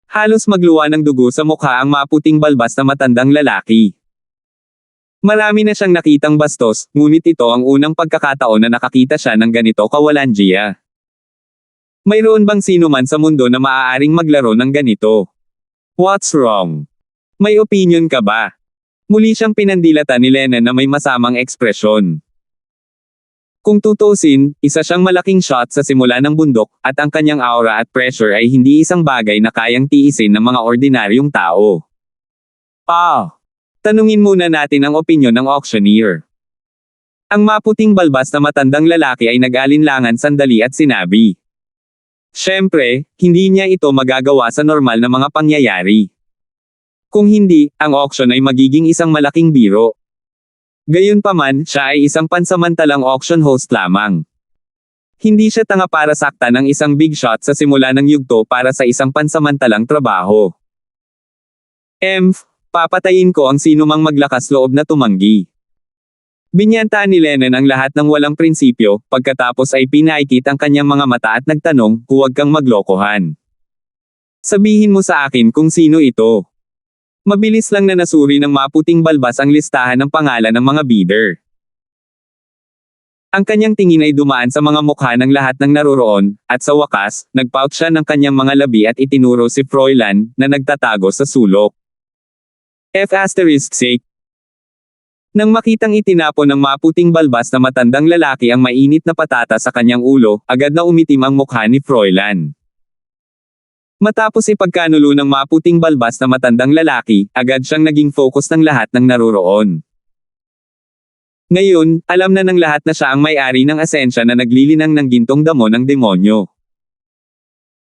Halos magluwa ng dugo sa mukha ang maputing balbas na matandang lalaki. Marami na siyang nakitang bastos, ngunit ito ang unang pagkakataon na nakakita siya ng ganito kawalanjiya. Mayroon bang sino man sa mundo na maaaring maglaro ng ganito? What's wrong? May opinion ka ba? Muli siyang pinandilatan ni Lennon na may masamang ekspresyon. Kung tutuusin, isa siyang malaking shot sa simula ng bundok, at ang kanyang aura at pressure ay hindi isang bagay na kayang tiisin ng mga ordinaryong tao. Tanungin muna natin ang opinyon ng auctioneer. Ang maputing balbas na matandang lalaki ay nag-alinlangan sandali at sinabi. Siyempre, hindi niya ito magagawa sa normal na mga pangyayari. Kung hindi, ang auction ay magiging isang malaking biro. Gayunpaman, siya ay isang pansamantalang auction host lamang. Hindi siya tanga para sakta ng isang big shot sa simula ng yugto para sa isang pansamantalang trabaho. Papatayin ko ang sinumang maglakas loob na tumanggi. Binyantaan ni Lennon ang lahat ng walang prinsipyo, pagkatapos ay pinaikit ang kanyang mga mata at nagtanong, huwag kang maglokohan. Sabihin mo sa akin kung sino ito. Mabilis lang na nasuri ng maputing balbas ang listahan ng pangalan ng mga bidder. Ang kanyang tingin ay dumaan sa mga mukha ng lahat ng naroroon, at sa wakas, nagpout siya ng kanyang mga labi at itinuro si Froilan, na nagtatago sa sulok. ******** Nang makitang itinapon ng maputing balbas na matandang lalaki ang mainit na patata sa kanyang ulo, agad na umitim ang mukha ni Froilan. Matapos ipagkanulo ng maputing balbas na matandang lalaki, agad siyang naging focus ng lahat ng naroroon. Ngayon, alam na ng lahat na siya ang may-ari ng asensya na naglilinang ng gintong damo ng demonyo.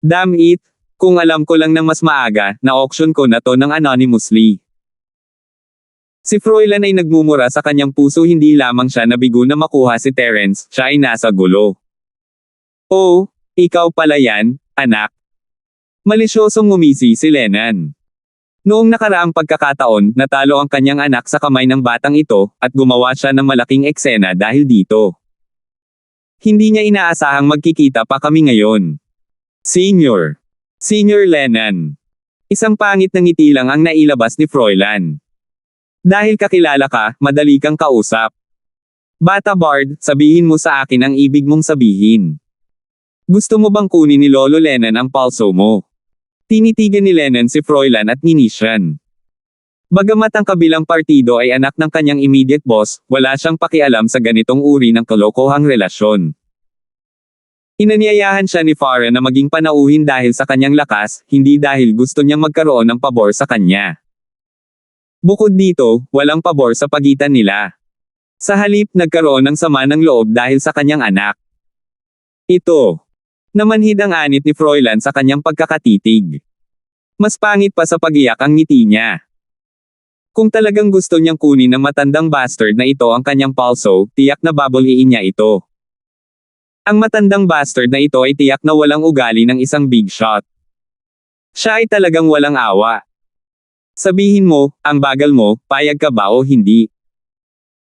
Damn it! Kung alam ko lang ng mas maaga, na-auction ko na to ng anonymously. Si Froilan ay nagmumura sa kanyang puso, hindi lamang siya nabigo na makuha si Terence, siya ay nasa gulo. Oh, ikaw pala yan, anak. Malisyosong ngumisi si Lennon. Noong nakaraang pagkakataon, natalo ang kanyang anak sa kamay ng batang ito, at gumawa siya ng malaking eksena dahil dito. Hindi niya inaasahang magkikita pa kami ngayon. Senior. Senior Lennon. Isang pangit na ngiti lang ang nailabas ni Froilan. Dahil kakilala ka, madali kang kausap. Bata Bard, sabihin mo sa akin ang ibig mong sabihin. Gusto mo bang kunin ni Lolo Lennon ang palso mo? Tinitigan ni Lennon si Froilan at ninisyan. Bagamat ang kabilang partido ay anak ng kanyang immediate boss, wala siyang pakialam sa ganitong uri ng kalokohang relasyon. Inanyayahan siya ni Farah na maging panauhin dahil sa kanyang lakas, hindi dahil gusto niyang magkaroon ng pabor sa kanya. Bukod dito, walang pabor sa pagitan nila. Sa halip, nagkaroon ng sama ng loob dahil sa kanyang anak. Ito. Namanhid ang anit ni Froilan sa kanyang pagkakatitig. Mas pangit pa sa pag-iyak ang ngiti niya. Kung talagang gusto niyang kunin ng matandang bastard na ito ang kanyang palso, tiyak na babuliin niya ito. Ang matandang bastard na ito ay tiyak na walang ugali ng isang big shot. Siya ay talagang walang awa. Sabihin mo, ang bagal mo, payag ka ba o hindi?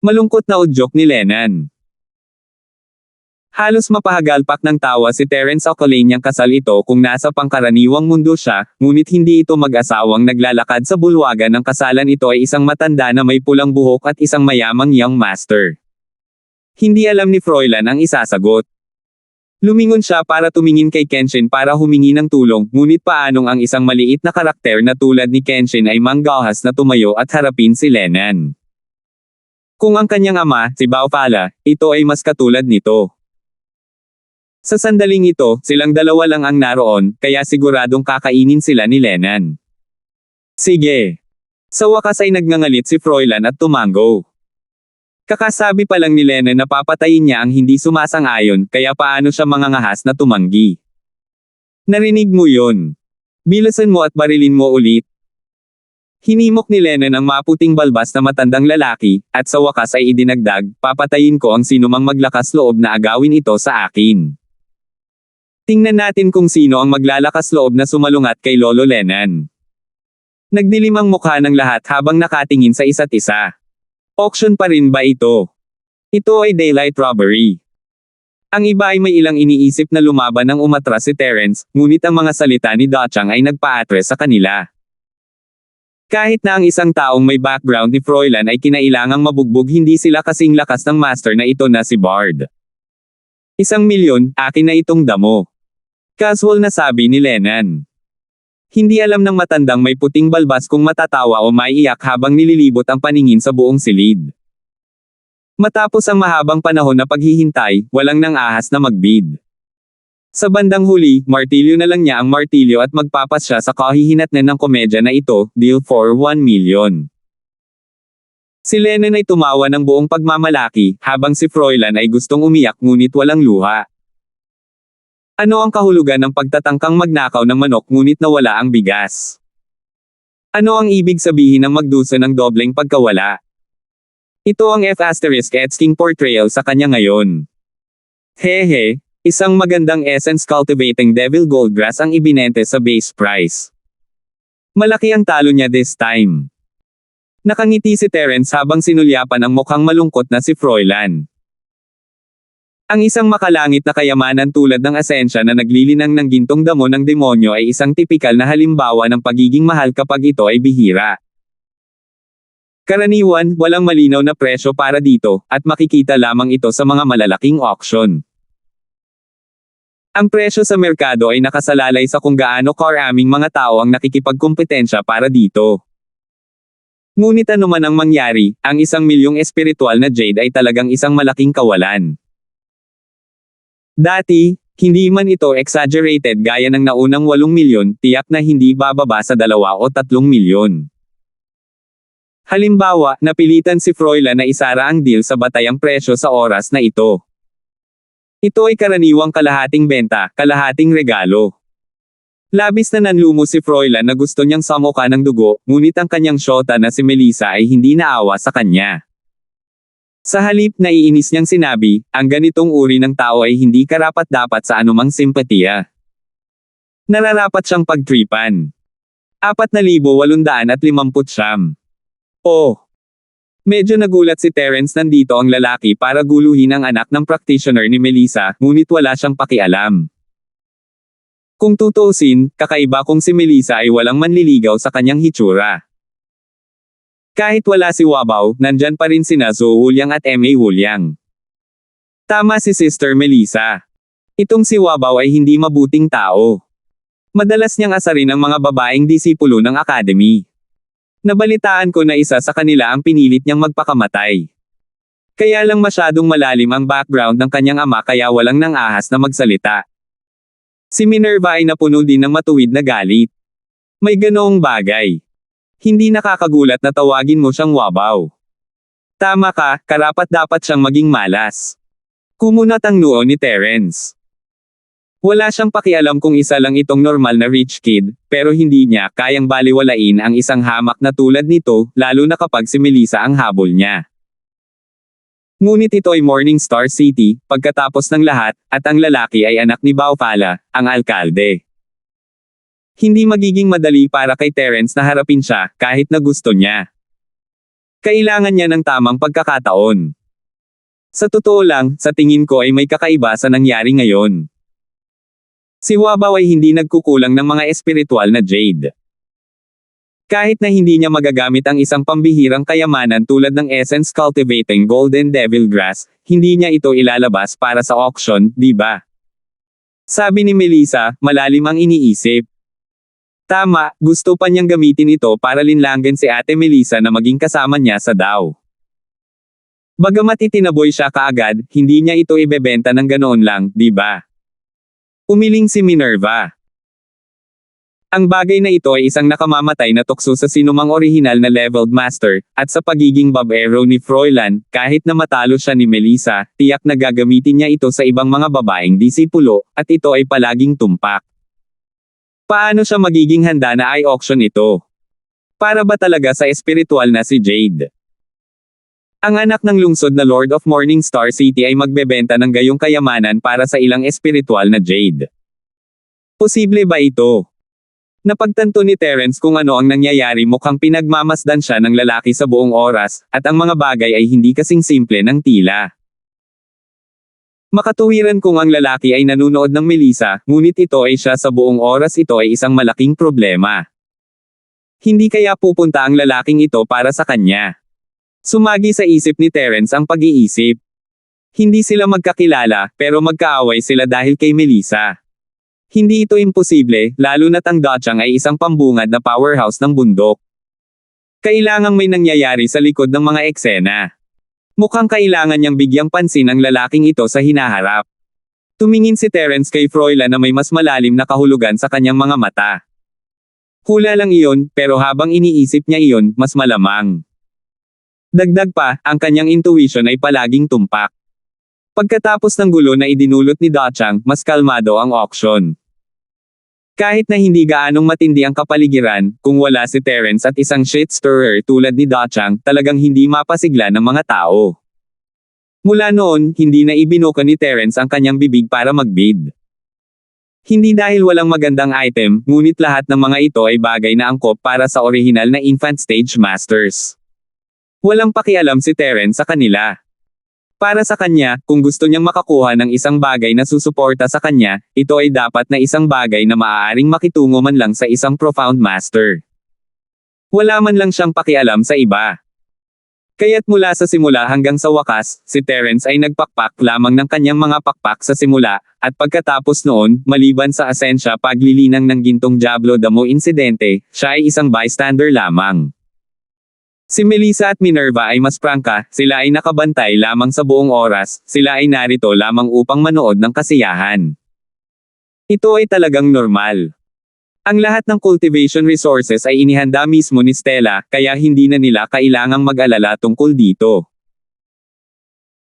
Malungkot na udyok ni Lennon. Halos mapahagalpak ng tawa si Terence Okolanyang kasal ito kung nasa pangkaraniwang mundo siya, ngunit hindi ito mag-asawang naglalakad sa bulwagan ng kasalan. Ito ay isang matanda na may pulang buhok at isang mayamang young master. Hindi alam ni Froilan ang isasagot. Lumingon siya para tumingin kay Kenshin para humingi ng tulong, ngunit paanong ang isang maliit na karakter na tulad ni Kenshin ay manggahas na tumayo at harapin si Lennon. Kung ang kanyang ama, si Baofala, ito ay mas katulad nito. Sa sandaling ito, silang dalawa lang ang naroon, kaya siguradong kakainin sila ni Lennon. Sige. Sa wakas ay nagngangalit si Froilan at tumango. Kakasabi pa lang ni Lennon na papatayin niya ang hindi sumasang-ayon, kaya paano siya mangangahas na tumanggi. Narinig mo yun. Bilasan mo at barilin mo ulit. Hinimok ni Lennon ang maputing balbas na matandang lalaki, at sa wakas ay idinagdag, papatayin ko ang sinumang maglakas loob na agawin ito sa akin. Tingnan natin kung sino ang maglalakas loob na sumalungat kay Lolo Lennon. Nagdilim ang mukha ng lahat habang nakatingin sa isa't isa. Auction pa rin ba ito? Ito ay daylight robbery. Ang iba ay may ilang iniisip na lumaban ng umatras si Terence, ngunit ang mga salita ni Dochang ay nagpa-atres sa kanila. Kahit na ang isang taong may background ni Froilan ay kinailangang mabugbog, hindi sila kasing lakas ng master na ito na si Bard. 1,000,000, akin na itong damo. Casual na sabi ni Lennon. Hindi alam ng matandang may puting balbas kung matatawa o maiiyak habang nililibot ang paningin sa buong silid. Matapos ang mahabang panahon na paghihintay, walang nang ahas na magbid. Sa bandang huli, martilyo na lang niya ang martilyo at magpapas siya sa kahihinatnan ng komedya na ito, deal for 1,000,000. Si Lennon ay tumawa ng buong pagmamalaki, habang si Froilan ay gustong umiyak ngunit walang luha. Ano ang kahulugan ng pagtatangkang magnakaw ng manok ngunit nawala ang bigas? Ano ang ibig sabihin ng magdusa ng dobleng pagkawala? Ito ang F***king portrayal sa kanya ngayon. Hehe, isang magandang essence cultivating devil goldgrass ang ibinente sa base price. Malaki ang talo niya this time. Nakangiti si Terence habang sinulyapan ang mukhang malungkot na si Froilan. Ang isang makalangit na kayamanan tulad ng asensya na naglilinang ng gintong damo ng demonyo ay isang tipikal na halimbawa ng pagiging mahal kapag ito ay bihira. Karaniwan, walang malinaw na presyo para dito, at makikita lamang ito sa mga malalaking auction. Ang presyo sa merkado ay nakasalalay sa kung gaano karaming mga tao ang nakikipagkumpetensya para dito. Ngunit ano man ang mangyari, ang 1,000,000 espiritual na jade ay talagang isang malaking kawalan. Dati, hindi man ito exaggerated gaya ng naunang 8,000,000, tiyak na hindi bababa sa 2 o 3,000,000. Halimbawa, napilitan si Froilan na isara ang deal sa batayang presyo sa oras na ito. Ito ay karaniwang kalahating benta, kalahating regalo. Labis na nanlumo si Froilan na gusto niyang samuka ng dugo, ngunit ang kanyang syota na si Melissa ay hindi naawa sa kanya. Sa halip, naiinis niyang sinabi, ang ganitong uri ng tao ay hindi karapat-dapat sa anumang simpatiya. Nararapat siyang pagtripan. 4,850. Oh! Medyo nagulat si Terence nandito ang lalaki para guluhin ang anak ng practitioner ni Melissa, ngunit wala siyang pakialam. Kung tutuusin, kakaiba kung si Melissa ay walang manliligaw sa kanyang hitsura. Kahit wala si Wabaw, nandyan pa rin sina Zo Wuliang at M.A. Wuliang. Tama si Sister Melissa. Itong si Wabaw ay hindi mabuting tao. Madalas niyang asarin ang mga babaeng disipulo ng academy. Nabalitaan ko na isa sa kanila ang pinilit niyang magpakamatay. Kaya lang masyadong malalim ang background ng kanyang ama kaya walang nang ahas na magsalita. Si Minerva ay napuno din ng matuwid na galit. May ganoong bagay. Hindi nakakagulat na tawagin mo siyang Wabaw. Tama ka, karapat-dapat siyang maging malas. Kumunat ang noo ni Terence. Wala siyang pakialam kung isa lang itong normal na rich kid, pero hindi niya kayang baliwalain ang isang hamak na tulad nito, lalo na kapag si Melissa ang habol niya. Ngunit ito ay Morningstar City, pagkatapos ng lahat, at ang lalaki ay anak ni Baufala, ang alkalde. Hindi magiging madali para kay Terence na harapin siya, kahit na gusto niya. Kailangan niya ng tamang pagkakataon. Sa totoo lang, sa tingin ko ay may kakaiba sa nangyari ngayon. Si Wabaw ay hindi nagkukulang ng mga espiritual na jade. Kahit na hindi niya magagamit ang isang pambihirang kayamanan tulad ng Essence Cultivating Golden Devil Grass, hindi niya ito ilalabas para sa auction, di ba? Sabi ni Melissa, malalim ang iniisip. Tama, gusto pa niyang gamitin ito para linlangan si Ate Melissa na maging kasama niya sa DAO. Bagamat itinaboy siya kaagad, hindi niya ito ibebenta ng ganoon lang, di ba? Umiling si Minerva. Ang bagay na ito ay isang nakamamatay na tukso sa sinumang orihinal na leveled master, at sa pagiging babero ni Froilan, kahit na matalo siya ni Melissa, tiyak na gagamitin niya ito sa ibang mga babaeng disipulo, at ito ay palaging tumpak. Paano siya magiging handa na i-auction ito? Para ba talaga sa espiritual na si Jade? Ang anak ng lungsod na Lord of Morningstar City ay magbebenta ng gayong kayamanan para sa ilang espiritual na jade. Posible ba ito? Napagtanto ni Terence kung ano ang nangyayari, mukhang pinagmamasdan siya ng lalaki sa buong oras, at ang mga bagay ay hindi kasing simple ng tila. Makatuwiran kung ang lalaki ay nanunood ng Melissa, ngunit ito ay siya sa buong oras, ito ay isang malaking problema. Hindi kaya pupunta ang lalaking ito para sa kanya? Sumagi sa isip ni Terence ang pag-iisip. Hindi sila magkakilala, pero magkaaway sila dahil kay Melissa. Hindi ito imposible, lalo na't ang Dachang ay isang pambungad na powerhouse ng bundok. Kailangang may nangyayari sa likod ng mga eksena. Mukhang kailangan niyang bigyang pansin ang lalaking ito sa hinaharap. Tumingin si Terence kay Froilan na may mas malalim na kahulugan sa kanyang mga mata. Hula lang iyon, pero habang iniisip niya iyon, mas malamang. Dagdag pa, ang kanyang intuition ay palaging tumpak. Pagkatapos ng gulo na idinulot ni Dachang, mas kalmado ang auction. Kahit na hindi gaanong matindi ang kapaligiran, kung wala si Terence at isang shit stirrer tulad ni Dachang, talagang hindi mapasigla ng mga tao. Mula noon, hindi na ibinuka ni Terence ang kanyang bibig para magbid. Hindi dahil walang magandang item, ngunit lahat ng mga ito ay bagay na angkop para sa orihinal na infant stage masters. Walang pakialam si Terence sa kanila. Para sa kanya, kung gusto niyang makakuha ng isang bagay na susuporta sa kanya, ito ay dapat na isang bagay na maaaring makitungo man lang sa isang profound master. Wala man lang siyang pakialam sa iba. Kaya't mula sa simula hanggang sa wakas, si Terence ay nagpakpak lamang ng kanyang mga pakpak sa simula, at pagkatapos noon, maliban sa asensya paglilinang ng gintong Diablo Damo insidente, siya ay isang bystander lamang. Si Melissa at Minerva ay mas prangka, sila ay nakabantay lamang sa buong oras, sila ay narito lamang upang manood ng kasiyahan. Ito ay talagang normal. Ang lahat ng cultivation resources ay inihanda mismo ni Stella, kaya hindi na nila kailangang mag-alala tungkol dito.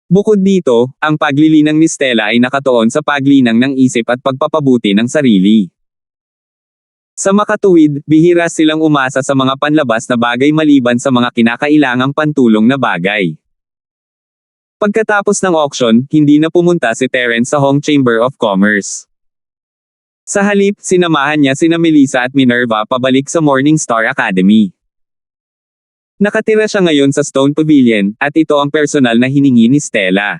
Bukod dito, ang paglilinang ni Stella ay nakatuon sa paglinang ng isip at pagpapabuti ng sarili. Sa makatuwid, bihira silang umasa sa mga panlabas na bagay maliban sa mga kinakailangang pantulong na bagay. Pagkatapos ng auction, hindi na pumunta si Terence sa Hong Chamber of Commerce. Sa halip, sinamahan niya sina Melissa at Minerva pabalik sa Morningstar Academy. Nakatira siya ngayon sa Stone Pavilion, at ito ang personal na hiningi ni Stella.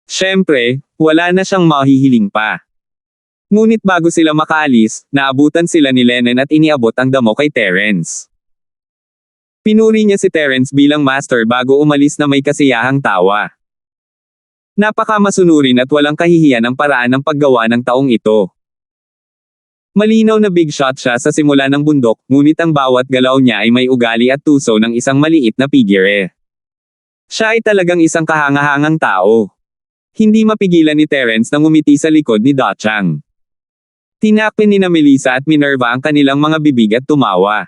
Siyempre, wala na siyang mahihiling pa. Ngunit bago sila makaalis, naabutan sila ni Lennon at iniabot ang damo kay Terence. Pinuri niya si Terence bilang master bago umalis na may kasiyahang tawa. Napakamasunurin at walang kahihiyan ang paraan ng paggawa ng taong ito. Malinaw na big shot siya sa simula ng bundok, ngunit ang bawat galaw niya ay may ugali at tuso ng isang maliit na figure. Siya ay talagang isang kahangahangang tao. Hindi mapigilan ni Terence na ngumiti sa likod ni Dachang. Tinakpin ni na Melissa at Minerva ang kanilang mga bibig at tumawa.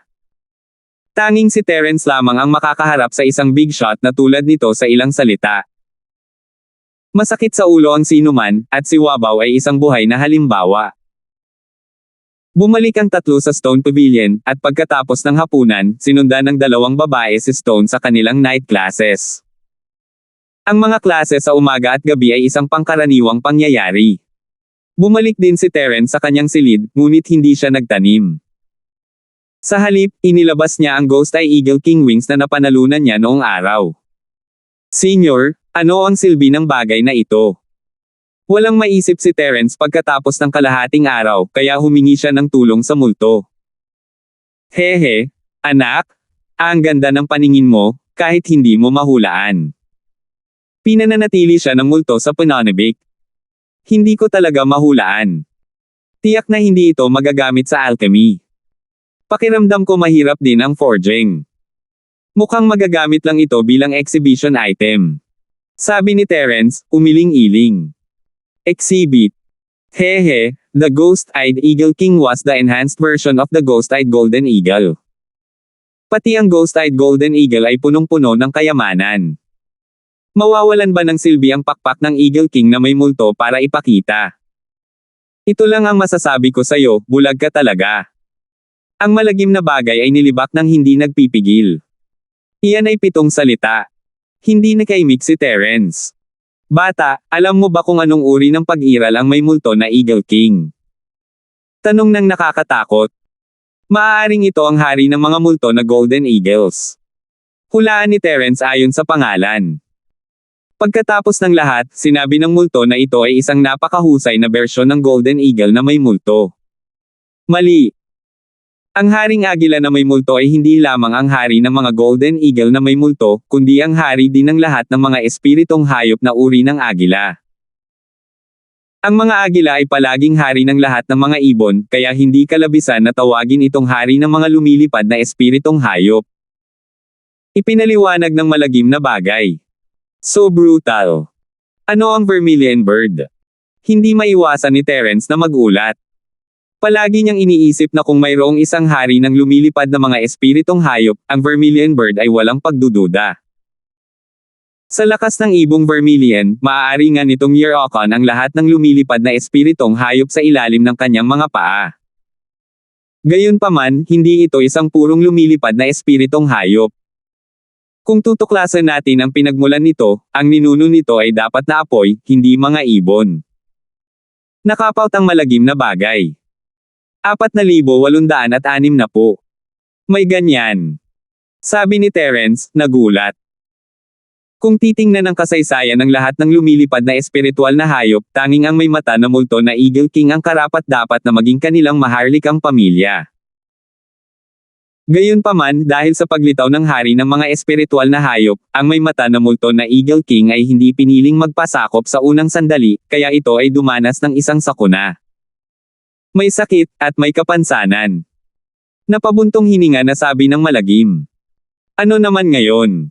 Tanging si Terence lamang ang makakaharap sa isang big shot na tulad nito sa ilang salita. Masakit sa ulo ang sinuman, at si Wabaw ay isang buhay na halimbawa. Bumalik ang tatlo sa Stone Pavilion, at pagkatapos ng hapunan, sinundan ng dalawang babae si Stone sa kanilang night classes. Ang mga klase sa umaga at gabi ay isang pangkaraniwang pangyayari. Bumalik din si Terence sa kanyang silid, ngunit hindi siya nagtanim. Sa halip, inilabas niya ang Ghost Eye Eagle King Wings na napanalunan niya noong araw. Senior, ano ang silbi ng bagay na ito? Walang maisip si Terence pagkatapos ng kalahating araw, kaya humingi siya ng tulong sa multo. Hehe, anak, ang ganda ng paningin mo, kahit hindi mo mahulaan. Pinananatili siya ng multo sa pananabik. Hindi ko talaga mahulaan. Tiyak na hindi ito magagamit sa alchemy. Pakiramdam ko mahirap din ang forging. Mukhang magagamit lang ito bilang exhibition item. Sabi ni Terence, umiling-iling. Exhibit. Hehe, the Ghost-Eyed Eagle King was the enhanced version of the Ghost-Eyed Golden Eagle. Pati ang Ghost-Eyed Golden Eagle ay punong-puno ng kayamanan. Mawawalan ba ng silbi ang pakpak ng Eagle King na may multo para ipakita? Ito lang ang masasabi ko sa'yo, bulag ka talaga. Ang malagim na bagay ay nilibak ng hindi nagpipigil. Iyan ay 7 salita. Hindi nakaimik si Terence. Bata, alam mo ba kung anong uri ng pag-iral ang may multo na Eagle King? Tanong ng nakakatakot. Maaaring ito ang hari ng mga multo na Golden Eagles. Hulaan ni Terence ayon sa pangalan. Pagkatapos ng lahat, sinabi ng multo na ito ay isang napakahusay na bersyon ng Golden Eagle na may multo. Mali. Ang haring agila na may multo ay hindi lamang ang hari ng mga Golden Eagle na may multo, kundi ang hari din ng lahat ng mga espiritong hayop na uri ng agila. Ang mga agila ay palaging hari ng lahat ng mga ibon, kaya hindi kalabisan na tawagin itong hari ng mga lumilipad na espiritong hayop. Ipinaliwanag ng malagim na bagay. So brutal. Ano ang Vermilion Bird? Hindi maiwasan ni Terence na magulat. Palagi niyang iniisip na kung mayroong isang hari ng lumilipad na mga espiritong hayop, ang Vermilion Bird ay walang pagdududa. Sa lakas ng ibong Vermilion, maaari nga nitong Year-Ocon ang lahat ng lumilipad na espiritong hayop sa ilalim ng kanyang mga paa. Gayunpaman, hindi ito isang purong lumilipad na espiritong hayop. Kung tutuklasan natin ang pinagmulan nito, ang ninuno nito ay dapat na apoy, hindi mga ibon. Nakapaut ang malagim na bagay. 4,860 na po. May ganyan. Sabi ni Terence, nagulat. Kung titingnan ang kasaysayan ng lahat ng lumilipad na espiritual na hayop, tanging ang may mata na multo na Eagle King ang karapat-dapat na maging kanilang maharlikang pamilya. Gayunpaman, dahil sa paglitaw ng hari ng mga espiritual na hayop, ang may mata na multo na Eagle King ay hindi piniling magpasakop sa unang sandali, kaya ito ay dumanas ng isang sakuna. May sakit, at may kapansanan. Napabuntong hininga na sabi ng malagim. Ano naman ngayon?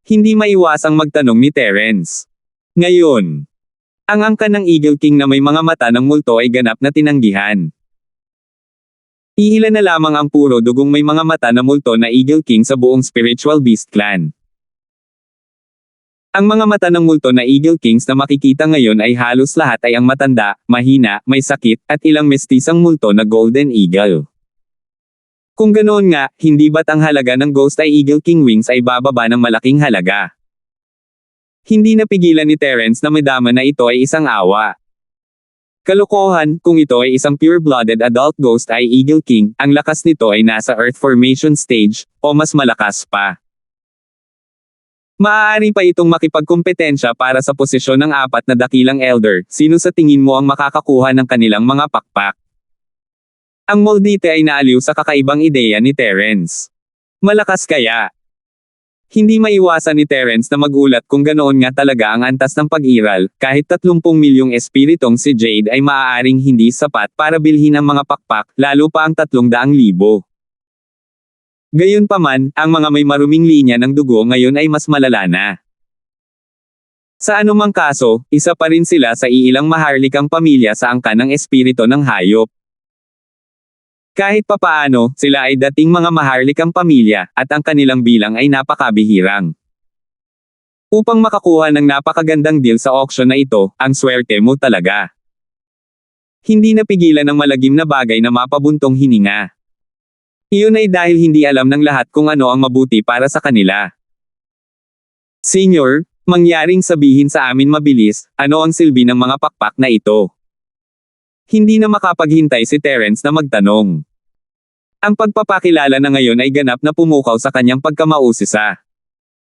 Hindi maiwasang magtanong ni Terence. Ngayon. Ang angkan ng Eagle King na may mga mata ng multo ay ganap na tinanggihan. Iilan na lamang ang puro dugong may mga mata na multo na Eagle King sa buong Spiritual Beast Clan. Ang mga mata ng multo na Eagle Kings na makikita ngayon ay halos lahat ay ang matanda, mahina, may sakit, at ilang mestisang multo na Golden Eagle. Kung ganoon nga, hindi ba't ang halaga ng Ghost Eye Eagle King Wings ay bababa ng malaking halaga? Hindi napigilan ni Terence na madama na ito ay isang awa. Kalokohan, kung ito ay isang pure-blooded adult ghost ay Eagle King, ang lakas nito ay nasa Earth formation stage, o mas malakas pa. Maaari pa itong makipagkumpetensya para sa posisyon ng apat na dakilang elder, sino sa tingin mo ang makakakuha ng kanilang mga pakpak? Ang Moldite ay naaliw sa kakaibang ideya ni Terence. Malakas kaya? Hindi maiwasan ni Terence na magulat kung ganoon nga talaga ang antas ng pag-iral, kahit 30 milyong espiritong si Jade ay maaaring hindi sapat para bilhin ang mga pakpak, lalo pa ang 300,000. Gayunpaman, ang mga may maruming linya ng dugo ngayon ay mas malala na. Sa anumang kaso, isa pa rin sila sa iilang maharlikang pamilya sa angkan ng espiritu ng hayop. Kahit papaano, sila ay dating mga maharlikang pamilya, at ang kanilang bilang ay napakabihirang. Upang makakuha ng napakagandang deal sa auction na ito, ang swerte mo talaga. Hindi napigilan ng malagim na bagay na mapabuntong hininga. Iyon ay dahil hindi alam ng lahat kung ano ang mabuti para sa kanila. Senior, mangyaring sabihin sa amin mabilis, ano ang silbi ng mga pakpak na ito? Hindi na makapaghintay si Terence na magtanong. Ang pagpapakilala na ngayon ay ganap na pumukaw sa kanyang pagkamausisa.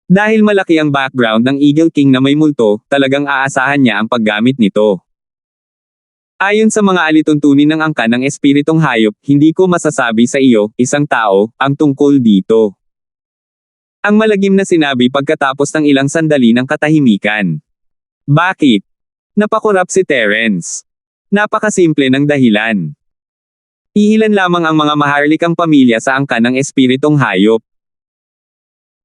Dahil malaki ang background ng Eagle King na may multo, talagang aasahan niya ang paggamit nito. Ayon sa mga alituntunin ng angkan ng espiritong hayop, hindi ko masasabi sa iyo, isang tao, ang tungkol dito. Ang malagim na sinabi pagkatapos ng ilang sandali ng katahimikan. Bakit? Napakurap si Terence. Napakasimple ng dahilan. Iilan lamang ang mga maharlikang pamilya sa angkan ng espiritong hayop.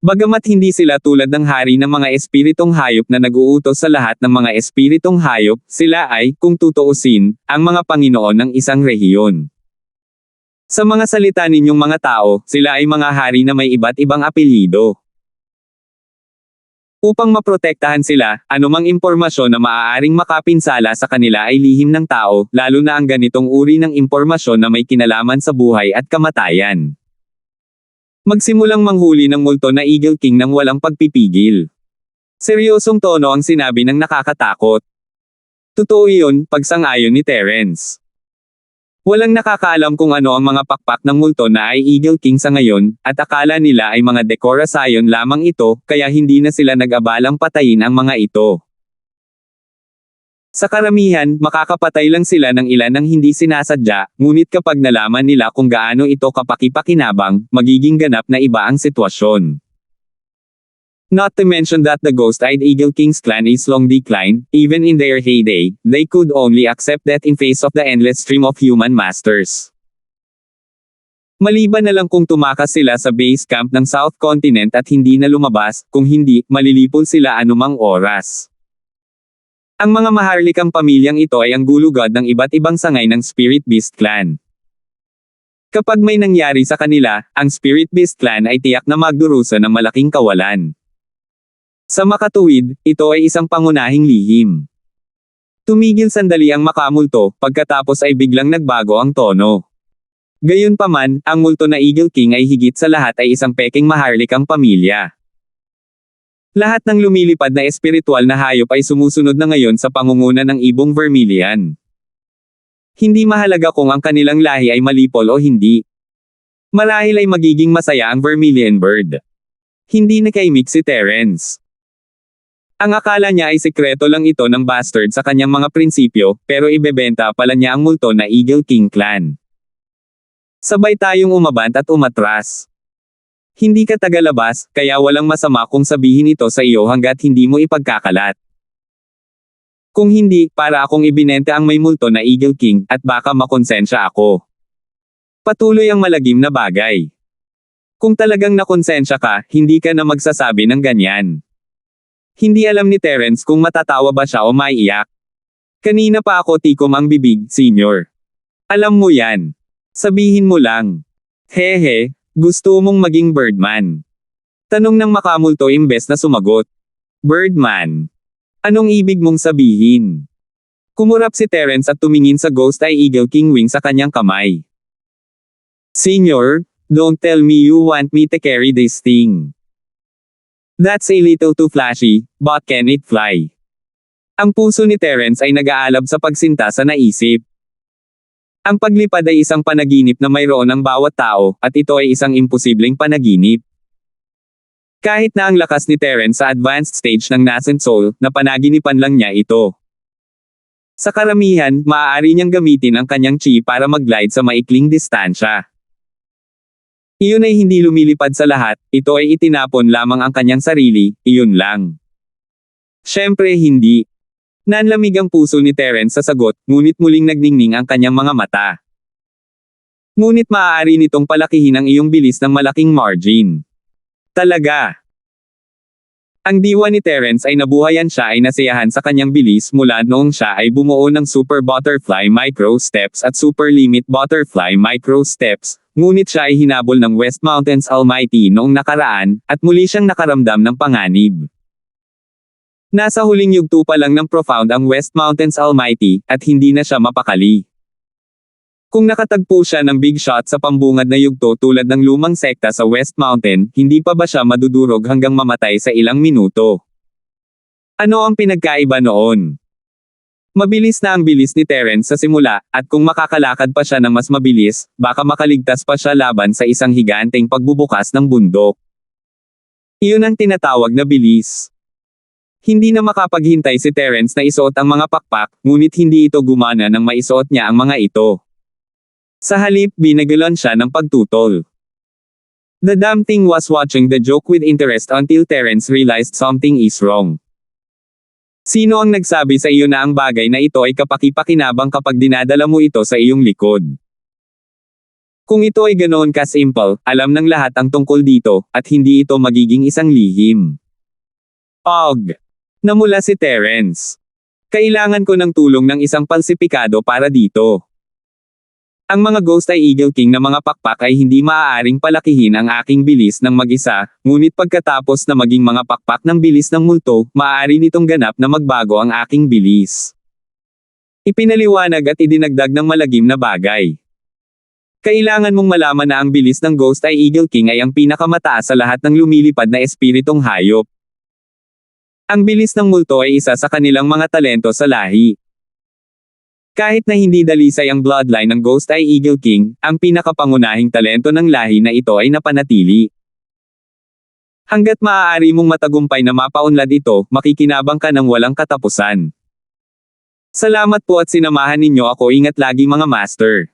Bagamat hindi sila tulad ng hari ng mga espiritong hayop na nag-uutos sa lahat ng mga espiritong hayop, sila ay, kung tutuusin, ang mga panginoon ng isang rehiyon. Sa mga salita ninyong mga tao, sila ay mga hari na may iba't ibang apelyido. Upang maprotektahan sila, anumang impormasyon na maaaring makapinsala sa kanila ay lihim ng tao, lalo na ang ganitong uri ng impormasyon na may kinalaman sa buhay at kamatayan. Magsimulang manghuli ng multo na Eagle King nang walang pagpipigil. Seryosong tono ang sinabi ng nakakatakot. Totoo iyon, pagsang-ayon ni Terence. Walang nakakaalam kung ano ang mga pakpak ng multo na ay Eagle King sa ngayon, at akala nila ay mga dekorasyon lamang ito, kaya hindi na sila nag-abalang patayin ang mga ito. Sa karamihan, makakapatay lang sila ng ilan ng hindi sinasadya, ngunit kapag nalaman nila kung gaano ito kapaki-pakinabang, magiging ganap na iba ang sitwasyon. Not to mention that the ghost-eyed Eagle King's clan is long declined, even in their heyday, they could only accept death in face of the endless stream of human masters. Maliban na lang kung tumakas sila sa base camp ng South Continent at hindi na lumabas, kung hindi, malilipol sila anumang oras. Ang mga maharlikang pamilyang ito ay ang gulugad ng iba't ibang sangay ng Spirit Beast Clan. Kapag may nangyari sa kanila, ang Spirit Beast Clan ay tiyak na magdurusa ng malaking kawalan. Sa makatuwid, ito ay isang pangunahing lihim. Tumigil sandali ang makamulto, pagkatapos ay biglang nagbago ang tono. Gayunpaman, ang multo na Eagle King ay higit sa lahat ay isang peking maharlikang pamilya. Lahat ng lumilipad na espiritual na hayop ay sumusunod na ngayon sa pangunguna ng ibong Vermilion. Hindi mahalaga kung ang kanilang lahi ay malipol o hindi. Marahil ay magiging masaya ang Vermilion bird. Hindi nakaimik si Terence. Ang akala niya ay sekreto lang ito ng bastard sa kanyang mga prinsipyo, pero ibebenta pala niya ang multo na Eagle King Clan. Sabay tayong umabant at umatras. Hindi ka tagalabas, kaya walang masama kung sabihin ito sa iyo hanggat hindi mo ipagkakalat. Kung hindi, para akong ibinenta ang may multo na Eagle King, at baka makonsensya ako. Patuloy ang malagim na bagay. Kung talagang nakonsensya ka, hindi ka na magsasabi ng ganyan. Hindi alam ni Terence kung matatawa ba siya o maiiyak. Kanina pa ako tikom ang bibig, senior. Alam mo yan. Sabihin mo lang. Hehe, gusto mong maging Birdman. Tanong ng makamulto imbes na sumagot. Birdman. Anong ibig mong sabihin? Kumurap si Terence at tumingin sa ghost ay Eagle King wing sa kanyang kamay. Senior, don't tell me you want me to carry this thing. That's a little too flashy, but can it fly? Ang puso ni Terence ay nag-aalab sa pagsinta sa naisip. Ang paglipad ay isang panaginip na mayroon ang bawat tao, at ito ay isang imposibleng panaginip. Kahit na ang lakas ni Terence sa advanced stage ng nascent soul, napanaginipan lang niya ito. Sa karamihan, maaari niyang gamitin ang kanyang chi para mag-glide sa maikling distansya. Iyon ay hindi lumilipad sa lahat, ito ay itinapon lamang ang kanyang sarili, iyon lang. Siyempre hindi. Nanlamig ang puso ni Terence sa sagot, ngunit muling nagningning ang kanyang mga mata. Ngunit maaari nitong palakihin ang iyong bilis ng malaking margin. Talaga. Ang diwa ni Terence ay nabuhayan siya ay nasiyahan sa kanyang bilis mula noong siya ay bumuo ng Super Butterfly Micro Steps at Super Limit Butterfly Micro Steps, ngunit siya ay hinabol ng West Mountains Almighty noong nakaraan, at muli siyang nakaramdam ng panganib. Nasa huling yugto pa lang ng profound ang West Mountains Almighty, at hindi na siya mapakali. Kung nakatagpo siya ng big shot sa pambungad na yugto tulad ng lumang sekta sa West Mountain, hindi pa ba siya madudurog hanggang mamatay sa ilang minuto? Ano ang pinagkaiba noon? Mabilis na ang bilis ni Terence sa simula, at kung makakalakad pa siya ng mas mabilis, baka makaligtas pa siya laban sa isang higanteng pagbubukas ng bundok. Iyon ang tinatawag na bilis. Hindi na makapaghintay si Terence na isuot ang mga pakpak, ngunit hindi ito gumana nang maisuot niya ang mga ito. Sa halip, binagalan siya ng pagtutol. The damn thing was watching the joke with interest until Terence realized something is wrong. Sino ang nagsabi sa iyo na ang bagay na ito ay kapaki-pakinabang kapag dinadala mo ito sa iyong likod? Kung ito ay ganoon ka-simple, alam ng lahat ang tungkol dito, at hindi ito magiging isang lihim. Og! Namula si Terence. Kailangan ko ng tulong ng isang palsipikado para dito. Ang mga Ghost Eye Eagle King na mga pakpak ay hindi maaaring palakihin ang aking bilis ng mag-isa, ngunit pagkatapos na maging mga pakpak ng bilis ng multo, maaari nitong ganap na magbago ang aking bilis. Ipinaliwanag at idinagdag ng malagim na bagay. Kailangan mong malaman na ang bilis ng Ghost Eye Eagle King ay ang pinakamataas sa lahat ng lumilipad na espiritong hayop. Ang bilis ng multo ay isa sa kanilang mga talento sa lahi. Kahit na hindi dalisay ang bloodline ng Ghost Eye Eagle King, ang pinakapangunahing talento ng lahi na ito ay napanatili. Hanggat maaari mong matagumpay na mapaunlad ito, makikinabang ka ng walang katapusan. Salamat po at sinamahan ninyo ako. Ingat lagi mga master.